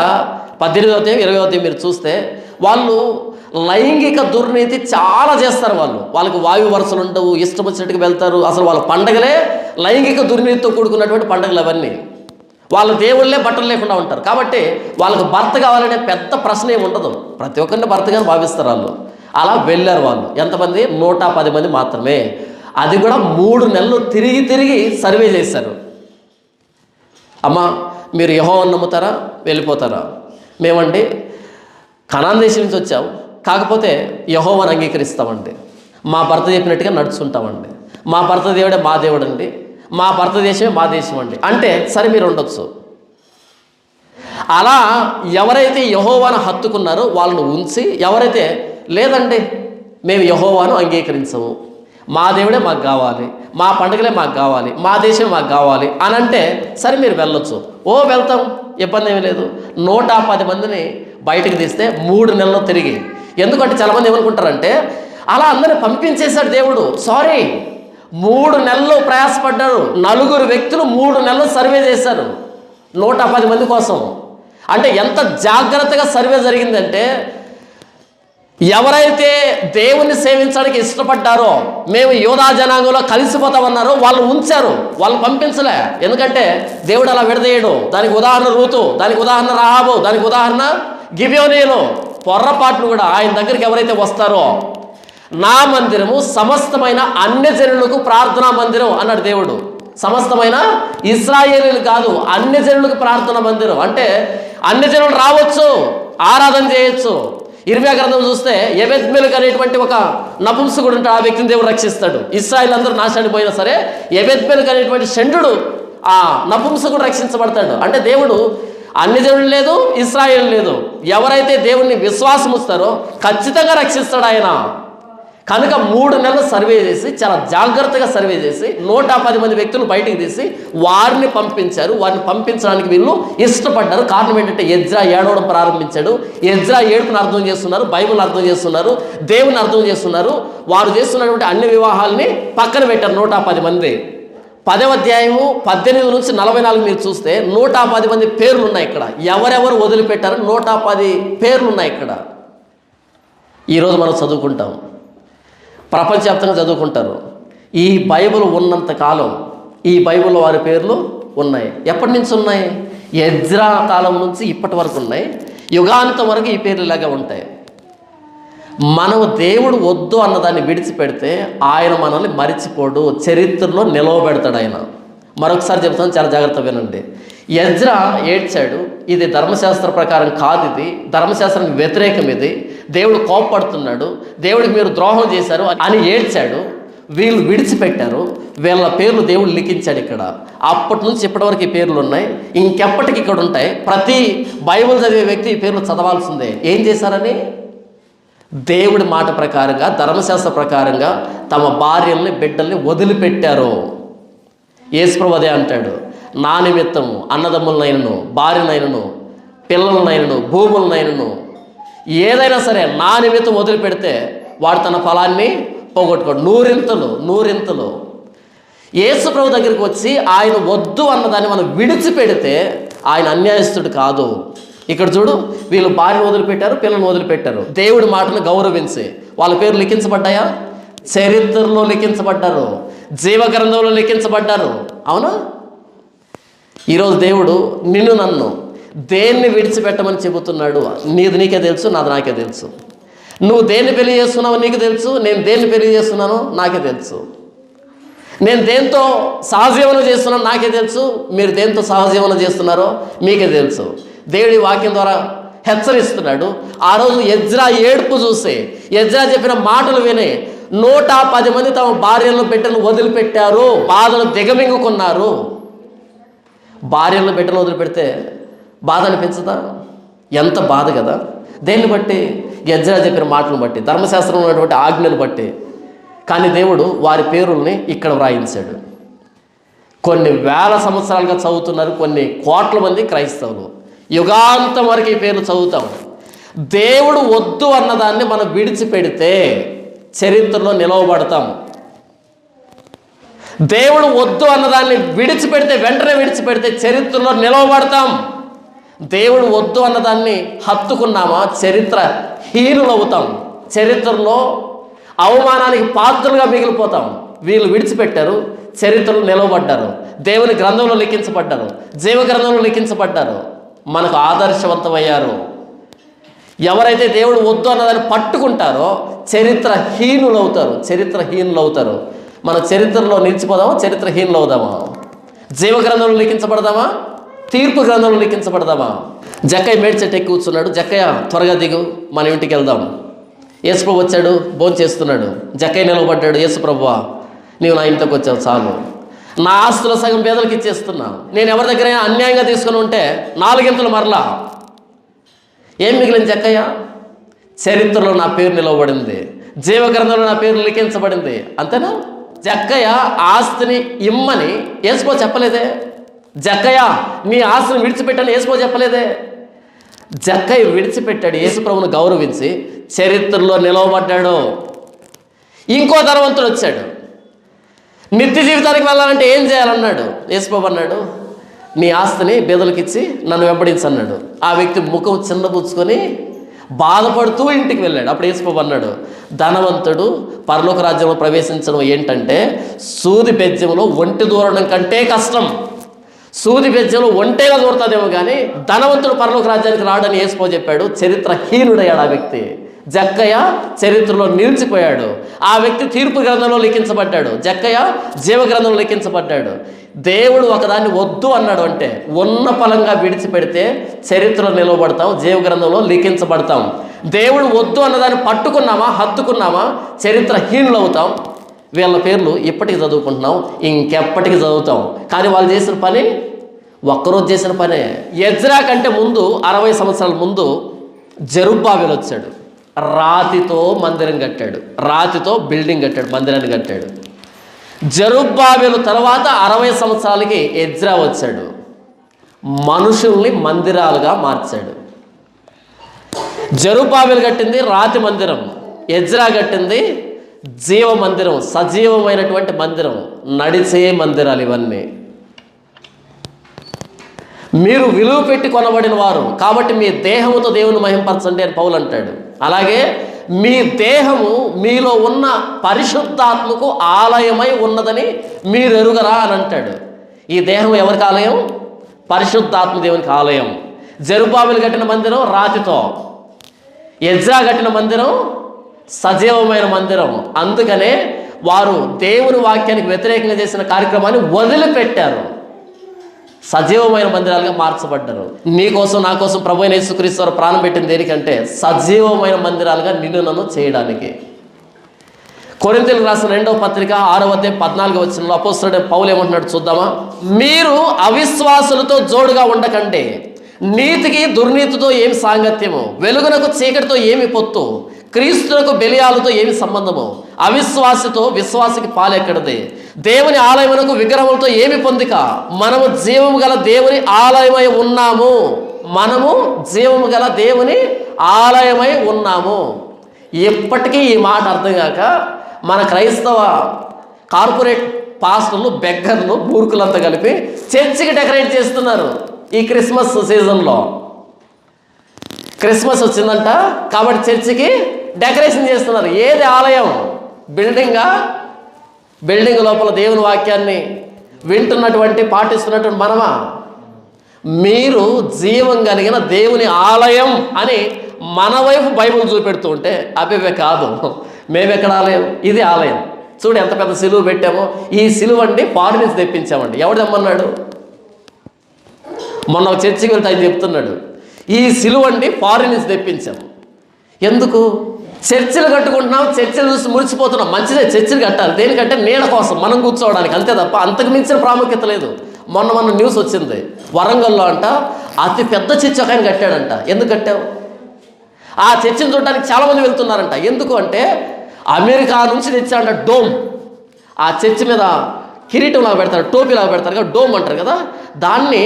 18వ అధ్యాయం 20వ అధ్యాయం మీరు చూస్తే వాళ్ళు లైంగిక దుర్నీతి చాలా చేస్తారు. వాళ్ళకి వాయు వరుసలు ఉండవు, ఇష్టం వచ్చినట్టుగా వెళ్తారు. అసలు వాళ్ళ పండగలే లైంగిక దుర్నీతితో కూడుకున్నటువంటి పండుగలు అవన్నీ. వాళ్ళ దేవుళ్ళే బట్టలు లేకుండా ఉంటారు. కాబట్టి వాళ్ళకు భర్త కావాలనే పెద్ద ప్రశ్న ఏమి ఉండదు. ప్రతి ఒక్కరిని భర్తగా భావిస్తారు వాళ్ళు. అలా వెళ్ళారు వాళ్ళు. ఎంతమంది? 110 మంది మాత్రమే. అది కూడా 3 నెలలు తిరిగి సర్వే చేశారు. అమ్మా, మీరు యెహోవాను నమ్ముతారా, వెళ్ళిపోతారా? మేమండి కనాన్ దేశం నుంచి వచ్చాం, కాకపోతే యెహోవాను అంగీకరిస్తామండి, మా భర్త చెప్పినట్టుగా నడుచుకుంటామండి, మా భర్త దేవుడే మా దేవుడు అండి, మా భర్త దేశమే మా దేశం అండి అంటే సరే మీరు ఉండొచ్చు. అలా ఎవరైతే యెహోవాను హత్తుకున్నారో వాళ్ళను ఉంచి, ఎవరైతే లేదండి మేము యెహోవాను అంగీకరించము, మా దేవుడే మాకు కావాలి, మా పండుగలే మాకు కావాలి, మా దేశం మాకు కావాలి అని అంటే సరే మీరు వెళ్ళొచ్చు. వెళ్తాం, ఇబ్బంది ఏమీ లేదు. 110 మందిని బయటకు తీస్తే 3 నెలలు తిరిగి. ఎందుకంటే చాలామంది ఏమనుకుంటారంటే, అలా అందరిని పంపించేశాడు దేవుడు. సారీ, 3 నెలలు ప్రయాసపడ్డారు. 4 వ్యక్తులు 3 నెలలు సర్వే చేశారు 110 మంది కోసం. అంటే ఎంత జాగ్రత్తగా సర్వే జరిగిందంటే, ఎవరైతే దేవుణ్ణి సేవించడానికి ఇష్టపడ్డారో, మేము యోధా జనాంగంలో కలిసిపోతామన్నారో వాళ్ళు ఉంచారు, వాళ్ళు పంపించలే. ఎందుకంటే దేవుడు అలా విడదీయడు. దానికి ఉదాహరణ రూతు, దానికి ఉదాహరణ రాహాబు, దానికి ఉదాహరణ గిబియోనీయులు. పొర్రపాట్లు కూడా ఆయన దగ్గరికి ఎవరైతే వస్తారో, నా మందిరము సమస్తమైన అన్యజనులకు ప్రార్థనా మందిరం అన్నాడు దేవుడు. సమస్తమైన ఇశ్రాయేలీయులు కాదు, అన్యజనులకు ప్రార్థనా మందిరం. అంటే అన్యజనులు రావచ్చు, ఆరాధన చేయొచ్చు. ఇర్మియా గ్రంథం చూస్తే ఎబెద్మెలెకు అనేటువంటి ఒక నపుంసకుడు ఉంటాడు. ఆ వ్యక్తిని దేవుడు రక్షిస్తాడు. ఇశ్రాయేలు అందరూ నాశనానికి పోయినా సరే ఎబెద్మెలెకు అనేటువంటి షండు ఆ నపుంసకుడు రక్షించబడతాడు. అంటే దేవుడు అన్యజనులు లేదు, ఇశ్రాయేలు లేదు. ఎవరైతే దేవుణ్ణి విశ్వాసం ఇస్తారో ఖచ్చితంగా రక్షిస్తాడు ఆయన. కనుక 3 నెలలు సర్వే చేసి, చాలా జాగ్రత్తగా సర్వే చేసి 110 మంది వ్యక్తులు బయటికి తీసి వారిని పంపించారు. వారిని పంపించడానికి వీళ్ళు ఇష్టపడ్డారు. కారణం ఏంటంటే ఎజ్రా ఏడవడం ప్రారంభించాడు. ఎజ్రా ఏడుపుని అర్థం చేస్తున్నారు, బైబిల్ అర్థం చేస్తున్నారు, దేవుని అర్థం చేస్తున్నారు. వారు చేస్తున్నటువంటి అన్ని వివాహాలని పక్కన పెట్టారు 110 మంది. 10వ అధ్యాయము 18 నుంచి 44 మీరు చూస్తే 110 మంది పేర్లు ఉన్నాయి ఇక్కడ. ఎవరెవరు వదిలిపెట్టారు 110 పేర్లు ఉన్నాయి ఇక్కడ. ఈరోజు మనం చదువుకుంటాం, ప్రపంచవ్యాప్తంగా చదువుకుంటారు. ఈ బైబిల్ ఉన్నంత కాలం ఈ బైబిల్లో వారి పేర్లు ఉన్నాయి. ఎప్పటి నుంచి ఉన్నాయి? ఎజ్రా కాలం నుంచి ఇప్పటి వరకు ఉన్నాయి. యుగాంతం వరకు ఈ పేర్లు ఇలాగే ఉంటాయి. మనం దేవుడు వద్దు అన్నదాన్ని విడిచిపెడితే ఆయన మనల్ని మరిచిపోడు, చరిత్రలో నిలవబెడతాడు ఆయన. మరొకసారి చెప్తాను, చాలా జాగ్రత్త వినండి. ఎజ్రా ఏడ్చాడు, ఇది ధర్మశాస్త్ర ప్రకారం కాదు, ఇది ధర్మశాస్త్రానికి వ్యతిరేకం, ఇది దేవుడు కోపపడుతున్నాడు, దేవుడికి మీరు ద్రోహం చేశారు అని ఏడ్చాడు. వీళ్ళు విడిచిపెట్టారు, వీళ్ళ పేర్లు దేవుడు లిఖించాడు ఇక్కడ. అప్పటి నుంచి ఇప్పటివరకు ఈ పేర్లు ఉన్నాయి, ఇంకెప్పటికి ఇక్కడ ఉంటాయి. ప్రతి బైబిల్ చదివే వ్యక్తి ఈ పేర్లు చదవాల్సిందే. ఏం చేశారని? దేవుడి మాట ప్రకారంగా, ధర్మశాస్త్ర ప్రకారంగా తమ భార్యల్ని బిడ్డల్ని వదిలిపెట్టారు. యేసుప్రభు అదే అంటాడు, నా నిమిత్తము అన్నదమ్ములనైనను, భార్యనైనను, పిల్లలనైనను, భూములనైనను ఏదైనా సరే నా నిమిత్తం వదిలిపెడితే వాడు తన ఫలాన్ని పోగొట్టుకోడు. నూరింతలు. యేసుప్రభు దగ్గరికి వచ్చి ఆయన వద్దు అన్నదాన్ని మనం విడిచిపెడితే ఆయన అన్యాయస్తుడు కాదు. ఇక్కడ చూడు, వీళ్ళు భార్యను వదిలిపెట్టారు, పిల్లలను వదిలిపెట్టారు. దేవుడి మాటను గౌరవించి వాళ్ళ పేర్లు లిఖించబడ్డాయా? చరిత్రలో లిఖించబడ్డారు, జీవగ్రంథంలో లిఖించబడ్డారు. అవునా? ఈరోజు దేవుడు నిన్ను నన్ను దేన్ని విడిచిపెట్టమని చెబుతున్నాడు? నీది నీకే తెలుసు, నాది నాకే తెలుసు. నువ్వు దేన్ని పెళ్లి చేస్తున్నావో నీకు తెలుసు, నేను దేన్ని పెళ్లి చేస్తున్నానో నాకే తెలుసు. నేను దేంతో సహజీవనం చేస్తున్నానో నాకే తెలుసు, మీరు దేంతో సహజీవనం చేస్తున్నారో మీకే తెలుసు. దేవుడి వాక్యం ద్వారా హెచ్చరిస్తున్నాడు. ఆ రోజు ఎజ్రా ఏడుపు చూసి, ఎజ్రా చెప్పిన మాటలు విని 110 మంది తమ భార్యలను బిడ్డలను వదిలిపెట్టారు, బాధను దిగమింగుకున్నారు. భార్యలను బిడ్డలు వదిలిపెడితే బాధ అనిపించదా? ఎంత బాధ కదా! దేన్ని బట్టి? ఎజ్రా చెప్పిన మాటలను బట్టి, ధర్మశాస్త్రంలో ఉన్నటువంటి ఆజ్ఞను బట్టి. కానీ దేవుడు వారి పేరుల్ని ఇక్కడ వ్రాయించాడు. కొన్ని వేల సంవత్సరాలుగా చదువుతున్నారు కొన్ని కోట్ల మంది క్రైస్తవులు. యుగాంతం వరకు ఈ పేర్లు చదువుతాం. దేవుడు వద్దు అన్నదాన్ని మనం విడిచిపెడితే చరిత్రలో నిలవబడతాం. దేవుడు వద్దు అన్నదాన్ని వెంటనే విడిచిపెడితే చరిత్రలో నిలవబడతాం. దేవుడు వద్దు అన్నదాన్ని హత్తుకున్నామా చరిత్ర హీనులవుతాం, చరిత్రలో అవమానానికి పాత్రలుగా మిగిలిపోతాం. వీళ్ళు విడిచిపెట్టారు, చరిత్రలో నిలవబడ్డారు, దేవుని గ్రంథంలో లిఖించబడ్డారు, జీవ గ్రంథంలో లిఖించబడ్డారు, మనకు ఆదర్శవంతమయ్యారు. ఎవరైతే దేవుడు వద్దు అన్నదాన్ని పట్టుకుంటారో చరిత్రహీనులు అవుతారు. మన చరిత్రలో నిలిచిపోదామా, చరిత్రహీనులు అవుదామా? జీవ గ్రంథంలో లిఖించబడదామా, తీర్పు గ్రంథంలో లిఖించబడదామా? జక్కయ్య మేడి చెట్టు ఎక్కి కూర్చున్నాడు. జక్కయ్య త్వరగా దిగు, మన ఇంటికి వెళ్దాం. యేసుప్రభు వచ్చాడు, భోజనం చేస్తున్నాడు. జక్కయ్య నిలవబడ్డాడు, యేసుప్రభువా నీవు నా ఇంటికి వచ్చావు చాలు, నా ఆస్తుల సగం పేదలకు ఇచ్చేస్తున్నా, నేను ఎవరి దగ్గరైనా అన్యాయంగా తీసుకుని ఉంటే 4 మరలా. ఏం మిగిలింది జక్కయ్య? చరిత్రలో నా పేరు నిలవబడింది, జీవగ్రంథంలో నా పేరు లిఖించబడింది. అంతేనా? జక్కయ్య ఆస్తిని ఇమ్మని యేసుప్రభు చెప్పలేదే. జక్కయ్య నీ ఆస్తిని విడిచిపెట్టని యేసుప్రభు చెప్పలేదే. జక్కయ్య విడిచిపెట్టాడు, యేసుప్రభుని గౌరవించి చరిత్రలో నిలవబడ్డాడు. ఇంకో ధనవంతుడు వచ్చాడు, నిత్య జీవితానికి వెళ్ళాలంటే ఏం చేయాలన్నాడు. యేసుప్రభు అన్నాడు, నీ ఆస్తిని బీదలకు ఇచ్చి నన్ను వెంబడించన్నాడు. ఆ వ్యక్తి ముఖం చిన్నబుచ్చుకొని బాధపడుతూ ఇంటికి వెళ్ళాడు. అప్పుడు యేసుప్రభు అన్నాడు, ధనవంతుడు పరలోక రాజ్యంలో ప్రవేశించడం ఏంటంటే సూది బెజ్జంలో ఒంటి దూరడం కంటే కష్టం. సూది బెజ్జంలో ఒంటేగా దూరుతుందేమో కానీ ధనవంతుడు పరలోక రాజ్యానికి రాడని యేసుప్రభు చెప్పాడు. చరిత్రహీనుడయ్యాడు ఆ వ్యక్తి. జక్కయ్య చరిత్రలో నిలిచిపోయాడు. ఆ వ్యక్తి తీర్పు గ్రంథంలో లిఖించబడ్డాడు. జక్కయ్య జీవ గ్రంథంలో లిఖించబడ్డాడు. దేవుడు ఒకదాన్ని వద్దు అన్నాడు అంటే ఉన్న ఫలంగా విడిచిపెడితే చరిత్రలో నిలవబడతాం, జీవ గ్రంథంలో లిఖించబడతాం. దేవుడు వద్దు అన్నదాన్ని పట్టుకున్నామా, హత్తుకున్నామా చరిత్రహీనులు అవుతాం. వీళ్ళ పేర్లు ఇప్పటికి చదువుకుంటున్నాం, ఇంకెప్పటికి చదువుతాం. కానీ వాళ్ళు చేసిన పని ఒక్కరోజు చేసిన పనే. ఎజ్రా కంటే ముందు 60 సంవత్సరాల ముందు జెరుబ్బాబెలు వచ్చాడు. రాతితో మందిరం కట్టాడు, రాతితో బిల్డింగ్ కట్టాడు, మందిరాన్ని కట్టాడు. జెరుబ్బాబెలు తర్వాత 60 సంవత్సరాలకి ఎజ్రా వచ్చాడు, మనుషుల్ని మందిరాలుగా మార్చాడు. జెరుబ్బాబెలు కట్టింది రాతి మందిరం, ఎజ్రా కట్టింది జీవ మందిరం, సజీవమైనటువంటి మందిరం, నడిచే మందిరాలు ఇవన్నీ. మీరు విలువ పెట్టి కొనబడిన వారు కాబట్టి మీ దేహముతో దేవుని మహింపరచండి అని పౌలు అంటాడు. అలాగే మీ దేహము మీలో ఉన్న పరిశుద్ధాత్మకు ఆలయమై ఉన్నదని మీరు ఎరుగరా అని అంటాడు. ఈ దేహం ఎవరికి ఆలయం? పరిశుద్ధాత్మ దేవునికి ఆలయం. జెరుబ్బాబెలు కట్టిన మందిరం రాతితో, ఎజ్రా కట్టిన మందిరం సజీవమైన మందిరం. అందుకనే వారు దేవుని వాక్యానికి వ్యతిరేకంగా చేసిన కార్యక్రమాన్ని వదిలిపెట్టారు, సజీవమైన మందిరాలుగా మార్చబడ్డారు. నీ కోసం నా కోసం ప్రభువైన యేసుక్రీస్తు వారు ప్రాణం పెట్టింది దేనికంటే సజీవమైన మందిరాలుగా నిన్ను నన్ను చేయడానికి. కొరింథీయులకు రాసిన 2వ పత్రిక 6వ అధ్యాయం 14వ వచనంలో అపోస్తలుడైన పౌలు ఏమంటున్నాడు చూద్దామా? మీరు అవిశ్వాసులతో జోడుగా ఉండకండి, నీతికి దుర్నీతితో ఏమి సాంగత్యము, వెలుగునకు చీకటితో ఏమి పొత్తు, క్రీస్తునకు బెలియాలతో ఏమి సంబంధము, అవిశ్వాసితో విశ్వాసికి పాలెక్కడది, దేవుని ఆలయమునకు విగ్రహములతో ఏమి పొందిక, మనము జీవము గల దేవుని ఆలయమై ఉన్నాము, మనము జీవము గల దేవుని ఆలయమై ఉన్నాము. ఎప్పటికీ ఈ మాట అర్థం కాక మన క్రైస్తవ కార్పొరేట్ పాస్టర్లు, బెగ్గర్లు, మూర్ఖులంతా కలిపి చర్చికి డెకరేట్ చేస్తున్నారు. ఈ క్రిస్మస్ సీజన్లో క్రిస్మస్ వచ్చిందంట కాబట్టి చర్చికి డెకరేషన్ చేస్తున్నారు. ఏది ఆలయం? బిల్డింగా? బిల్డింగ్ లోపల దేవుని వాక్యాన్ని వింటున్నటువంటి పాటిస్తున్నటువంటి మనమా? మీరు జీవం కలిగిన దేవుని ఆలయం అని మన వైపు బైబిల్ చూపెడుతూ ఉంటే అభివే కాదు, మేమెక్కడ ఆలయం? ఇది ఆలయం. చూడు ఎంత పెద్ద సిలువ పెట్టామో. ఈ సిలువ అండి ఫారిన్ నుంచి తెప్పించామండి. ఎవడు తెమ్మన్నాడు? మొన్న ఒక చర్చికి వెళ్తే ఆయన చెప్తున్నాడు, ఈ సిలువ అండి ఫారిన్ నుంచి తెప్పించాము. ఎందుకు? చర్చిలు కట్టుకుంటున్నాం, చర్చిలు చూసి మురిసిపోతున్నాం. మంచిదే, చర్చిలు కట్టాలి. దేనికంటే నీడ కోసం, మనం కూర్చోవడానికి, అంతే తప్ప అంతకు మించిన ప్రాముఖ్యత లేదు. మొన్న న్యూస్ వచ్చింది, వరంగల్లో అంట అతి పెద్ద చర్చి ఒక ఆయన కట్టాడంట. ఎందుకు కట్టావు? ఆ చర్చిని చూడడానికి చాలామంది వెళ్తున్నారంట. ఎందుకు అంటే అమెరికా నుంచి తెచ్చాడంట డోమ్. ఆ చర్చి మీద కిరీటంలాగా పెడతారు, టోపీలాగా పెడతారు కదా, డోమ్ అంటారు కదా, దాన్ని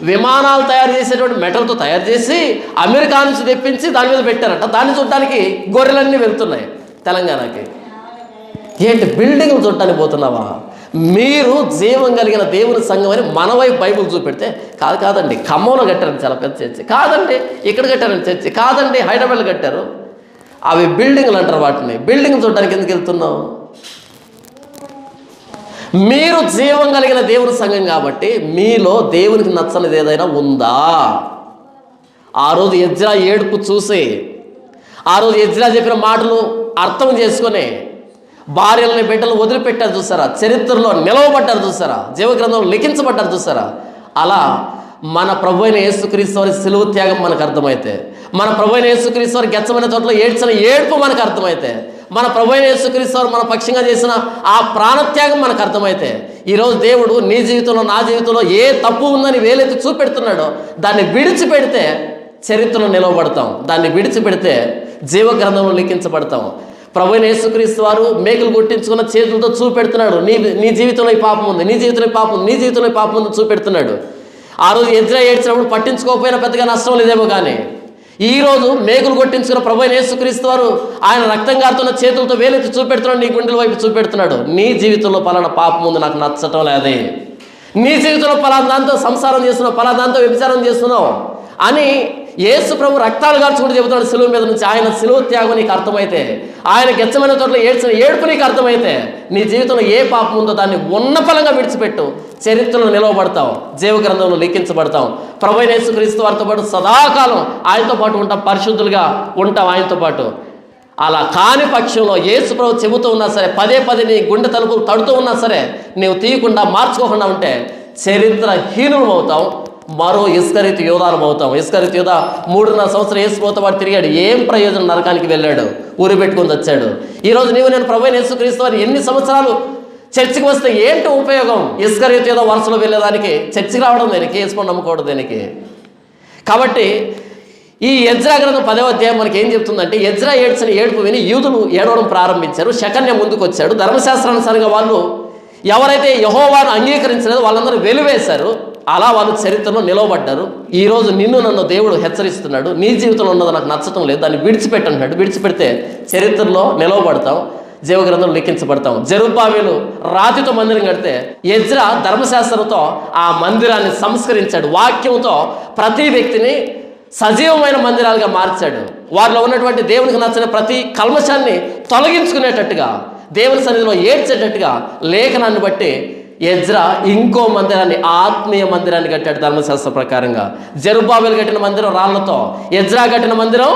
విమానాలు తయారు చేసేటువంటి మెటల్తో తయారు చేసి అమెరికా నుంచి తెప్పించి దాని మీద పెట్టారంట. దాన్ని చూడడానికి గొర్రెలన్నీ వెళ్తున్నాయి తెలంగాణకి. ఏంటి బిల్డింగ్లు చూడటానికి పోతున్నావా? మీరు జీవం కలిగిన దేవుని సంఘం అని మన వైపు బైబుల్ చూపెడితే కాదండి ఖమ్మంలో కట్టారండి చాలా పెద్ద చర్చి, కాదండి ఇక్కడ కట్టారండి చర్చి, కాదండి హైదరాబాద్లో కట్టారు. అవి బిల్డింగ్లు అంటారు వాటిని. బిల్డింగ్ చూడడానికి ఎందుకు వెళ్తున్నావు? మీరు జీవం కలిగిన దేవుని సంఘం కాబట్టి మీలో దేవునికి నచ్చనిది ఏదైనా ఉందా? ఆ రోజు ఎజ్రా ఏడుపు చూసి, ఆ రోజు ఎజ్రా చెప్పిన మాటలు అర్థం చేసుకొని భార్యలని బిడ్డలు వదిలిపెట్టారు చూసారా, చరిత్రలో నిలవబడ్డారు చూసారా, జీవగ్రంథంలో లిఖించబడ్డారు చూసారా. అలా మన ప్రభు అయిన యేసుక్రీస్తు వారి సిలువ త్యాగం మనకు అర్థమైతే, మన ప్రభు అయిన యేసుక్రీస్తు వారి గెచ్చమైన తోటలో ఏడ్చిన ఏడుపు మనకు అర్థమైతే, మన ప్రభు అయిన యేసుక్రీస్తు వారు మన పక్షంగా చేసిన ఆ ప్రాణత్యాగం మనకు అర్థమైతే, ఈరోజు దేవుడు నీ జీవితంలో నా జీవితంలో ఏ తప్పు ఉందని వేలెత్తి చూపెడుతున్నాడో దాన్ని విడిచిపెడితే చరిత్రలో నిలవబడతాం, దాన్ని విడిచిపెడితే జీవగ్రంథంలో లిఖించబడతాం. ప్రభు అయిన యేసుక్రీస్తు వారు మేకులు గుట్టించుకున్న చేతులతో చూపెడుతున్నాడు, నీ జీవితంలో ఈ పాపం ఉంది, నీ జీవితంలో ఈ పాపం ఉంది, నీ జీవితంలో ఈ పాపం ఉంది చూపెడుతున్నాడు. ఆ రోజు ఎజ్రా ఏడ్చినప్పుడు పట్టించుకోకపోయినా పెద్దగా నష్టం లేదేమో, కానీ ఈరోజు మేకులు కొట్టించుకున్న ప్రభు అయిన యేసుక్రీస్తు వారు ఆయన రక్తం గారుతున్న చేతులతో వేలెత్తి చూపెడుతున్నాడు, నీ గుండెల వైపు చూపెడుతున్నాడు. నీ జీవితంలో పలానా పాపం ఉంది, నాకు నచ్చటం లేదే, నీ జీవితంలో పలానా దాంతో సంసారం చేస్తున్నావు, పలానా దాంతో వ్యభిచారం చేస్తున్నావు అని యేసు ప్రభు రక్తాలు గార్చుకుంటూ చెబుతున్నాడు సిలువ మీద నుంచి. ఆయన సిలువ త్యాగం నీకు అర్థమైతే, ఆయన గెచ్చమైన తోటలో ఏడ్చిన ఏడుపు నీకు అర్థమైతే, నీ జీవితంలో ఏ పాపం ఉందో దాన్ని ఉన్న ఫలంగా విడిచిపెట్టు, చరిత్రలో నిలవబడతాం, జీవగ్రంథంలో లిఖించబడతాం. ప్రభు అయిన యేసుక్రీస్తు వారితో పాటు సదాకాలం ఆయనతో పాటు ఉంటాం, పరిశుద్ధులుగా ఉంటాం ఆయనతో పాటు. అలా కాని పక్షంలో యేసు ప్రభు చెబుతూ ఉన్నా సరే, పదే నీ గుండె తలుపులు తడుతూ ఉన్నా సరే, నీవు తీయకుండా మార్చుకోకుండా ఉంటే చరిత్రహీనులు అవుతాం, మరో ఇస్కరీతు యోధానం అవుతాం. ఇస్కరీతు యోధ 3.5 సంవత్సరం యేసుతో పాటు తిరిగాడు. ఏం ప్రయోజనం? నరకానికి వెళ్ళాడు, ఊరి పెట్టుకొని వచ్చాడు. ఈరోజు నేను ప్రభు అయిన యేసుక్రీస్తు వారు ఎన్ని సంవత్సరాలు చర్చికి వస్తే ఏంటి ఉపయోగం? ఇస్కరీతు యోధ వరుసలో వెళ్ళేదానికి చర్చికి రావడం దేనికి? యేసుని నమ్ముకోవడం దేనికి? కాబట్టి ఈ ఎజ్రా గ్రంథం 10వ అధ్యాయం మనకి ఏం చెప్తుందంటే, ఎజ్రా ఏడ్చిన ఏడుపు విని యూదులు ఏడవడం ప్రారంభించారు. శకన్య ముందుకు వచ్చాడు. ధర్మశాస్త్రానుసారంగా వాళ్ళు ఎవరైతే యెహోవాను అంగీకరించలేదో వాళ్ళందరూ వెలివేశారు. అలా వాళ్ళు చరిత్రలో నిలవబడ్డారు. ఈరోజు నిన్ను నన్ను దేవుడు హెచ్చరిస్తున్నాడు. నీ జీవితంలో ఉన్నది నాకు నచ్చటం లేదు, దాన్ని విడిచిపెట్టంటున్నాడు. విడిచిపెడితే చరిత్రలో నిలవబడతాం, జీవగ్రంథంలో లిఖించబడతాం. జెరుబ్బాబెలు రాతితో మందిరం కడితే ఎజ్రా ధర్మశాస్త్రంతో ఆ మందిరాన్ని సంస్కరించాడు. వాక్యంతో ప్రతి వ్యక్తిని సజీవమైన మందిరాలుగా మార్చాడు. వారిలో ఉన్నటువంటి దేవునికి నచ్చిన ప్రతి కల్మషాన్ని తొలగించుకునేటట్టుగా, దేవుని సన్నిధిలో ఏడ్చేటట్టుగా లేఖనాన్ని బట్టి ఎజ్రా ఇంకో మందిరాన్ని, ఆత్మీయ మందిరాన్ని కట్టాడు ధర్మశాస్త్ర ప్రకారంగా. జెరుబ్బాబెలు కట్టిన మందిరం రాళ్లతో, ఎజ్రా కట్టిన మందిరం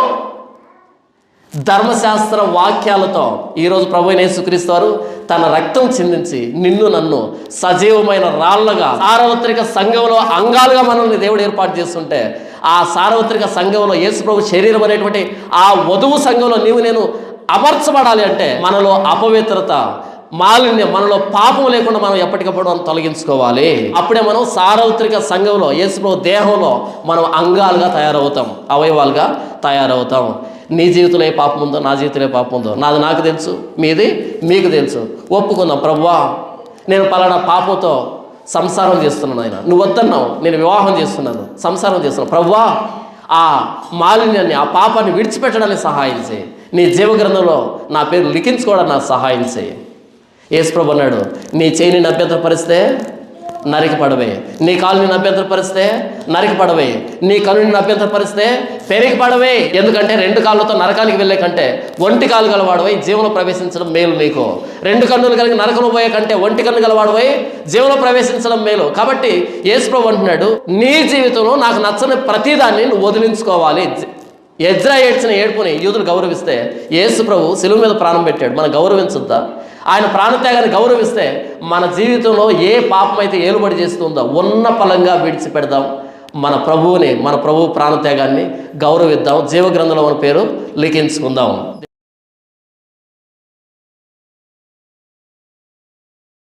ధర్మశాస్త్ర వాక్యాలతో. ఈరోజు ప్రభువైన యేసుక్రీస్తు వారు తన రక్తం చిందించి నిన్ను నన్ను సజీవమైన రాళ్లుగా సార్వత్రిక సంఘంలో అంగాలుగా మనల్ని దేవుడు ఏర్పాటు చేస్తుంటే, ఆ సార్వత్రిక సంఘంలో యేసు ప్రభు శరీరం అనేటువంటి ఆ వధువు సంఘంలో నీవు నేను అమర్చబడాలి అంటే మనలో అపవిత్రత, మాలిన్యం, మనలో పాపం లేకుండా మనం ఎప్పటికప్పుడు మనం తొలగించుకోవాలి. అప్పుడే మనం సార్వత్రిక సంఘంలో యేసు ప్రభు దేహంలో మనం అంగాలుగా తయారవుతాం, అవయవాలుగా తయారవుతాం. నీ జీవితంలో ఏ పాపం ఉందో, నా జీవితంలో ఏ పాపం ఉందో, నాది నాకు తెలుసు, మీది మీకు తెలుసు. ఒప్పుకుందాం, ప్రభువా నేను పలానా పాపంతో సంసారం చేస్తున్నాను, ఆయన నువ్వు వద్దన్నావు, నేను వివాహం చేస్తున్నాను, సంసారం చేస్తున్నాను, ప్రభువా ఆ మాలిన్యాన్ని, ఆ పాపాన్ని విడిచిపెట్టడానికి సహాయం చేయి. నీ జీవగ్రంథంలో నా పేరు లిఖించుకోవడానికి నాకు సహాయం చేయి. యేసు ప్రభు అన్నాడు, నీ చేయి నిన్ను అభ్యంతరపరిస్తే నరికి పడవే, నీ కాలు నిన్ను అభ్యంతరపరిస్తే నరికి పడవే, నీ కన్ను నిన్ను అభ్యంతరపరిస్తే పెరిగి పడవే. ఎందుకంటే 2 కాళ్ళతో నరకానికి వెళ్ళే కంటే 1 కాలు గలవాడవై జీవంలో ప్రవేశించడం మేలు నీకు. 2 కన్నులు కలిగి నరకం పోయే కంటే 1 కన్ను గలవాడవై జీవంలో ప్రవేశించడం మేలు. కాబట్టి యేసు ప్రభు అంటున్నాడు, నీ జీవితంలో నాకు నచ్చని ప్రతిదాన్ని నువ్వు వదిలించుకోవాలి. ఎజ్రా ఏడ్చిన ఏడుపుని యూదులు గౌరవిస్తే యేసు ప్రభు శిలువ మీద ప్రాణం పెట్టాడు. మనం గౌరవించొద్దా? ఆయన ప్రాణత్యాగాన్ని గౌరవిస్తే మన జీవితంలో ఏ పాపం అయితే ఏలుబడి చేస్తుందో ఉన్న ఫలంగా విడిచిపెడదాం. మన ప్రభువు ప్రాణత్యాగాన్ని గౌరవిద్దాం. జీవగ్రంథంలో మన పేరు లిఖించుకుందాం.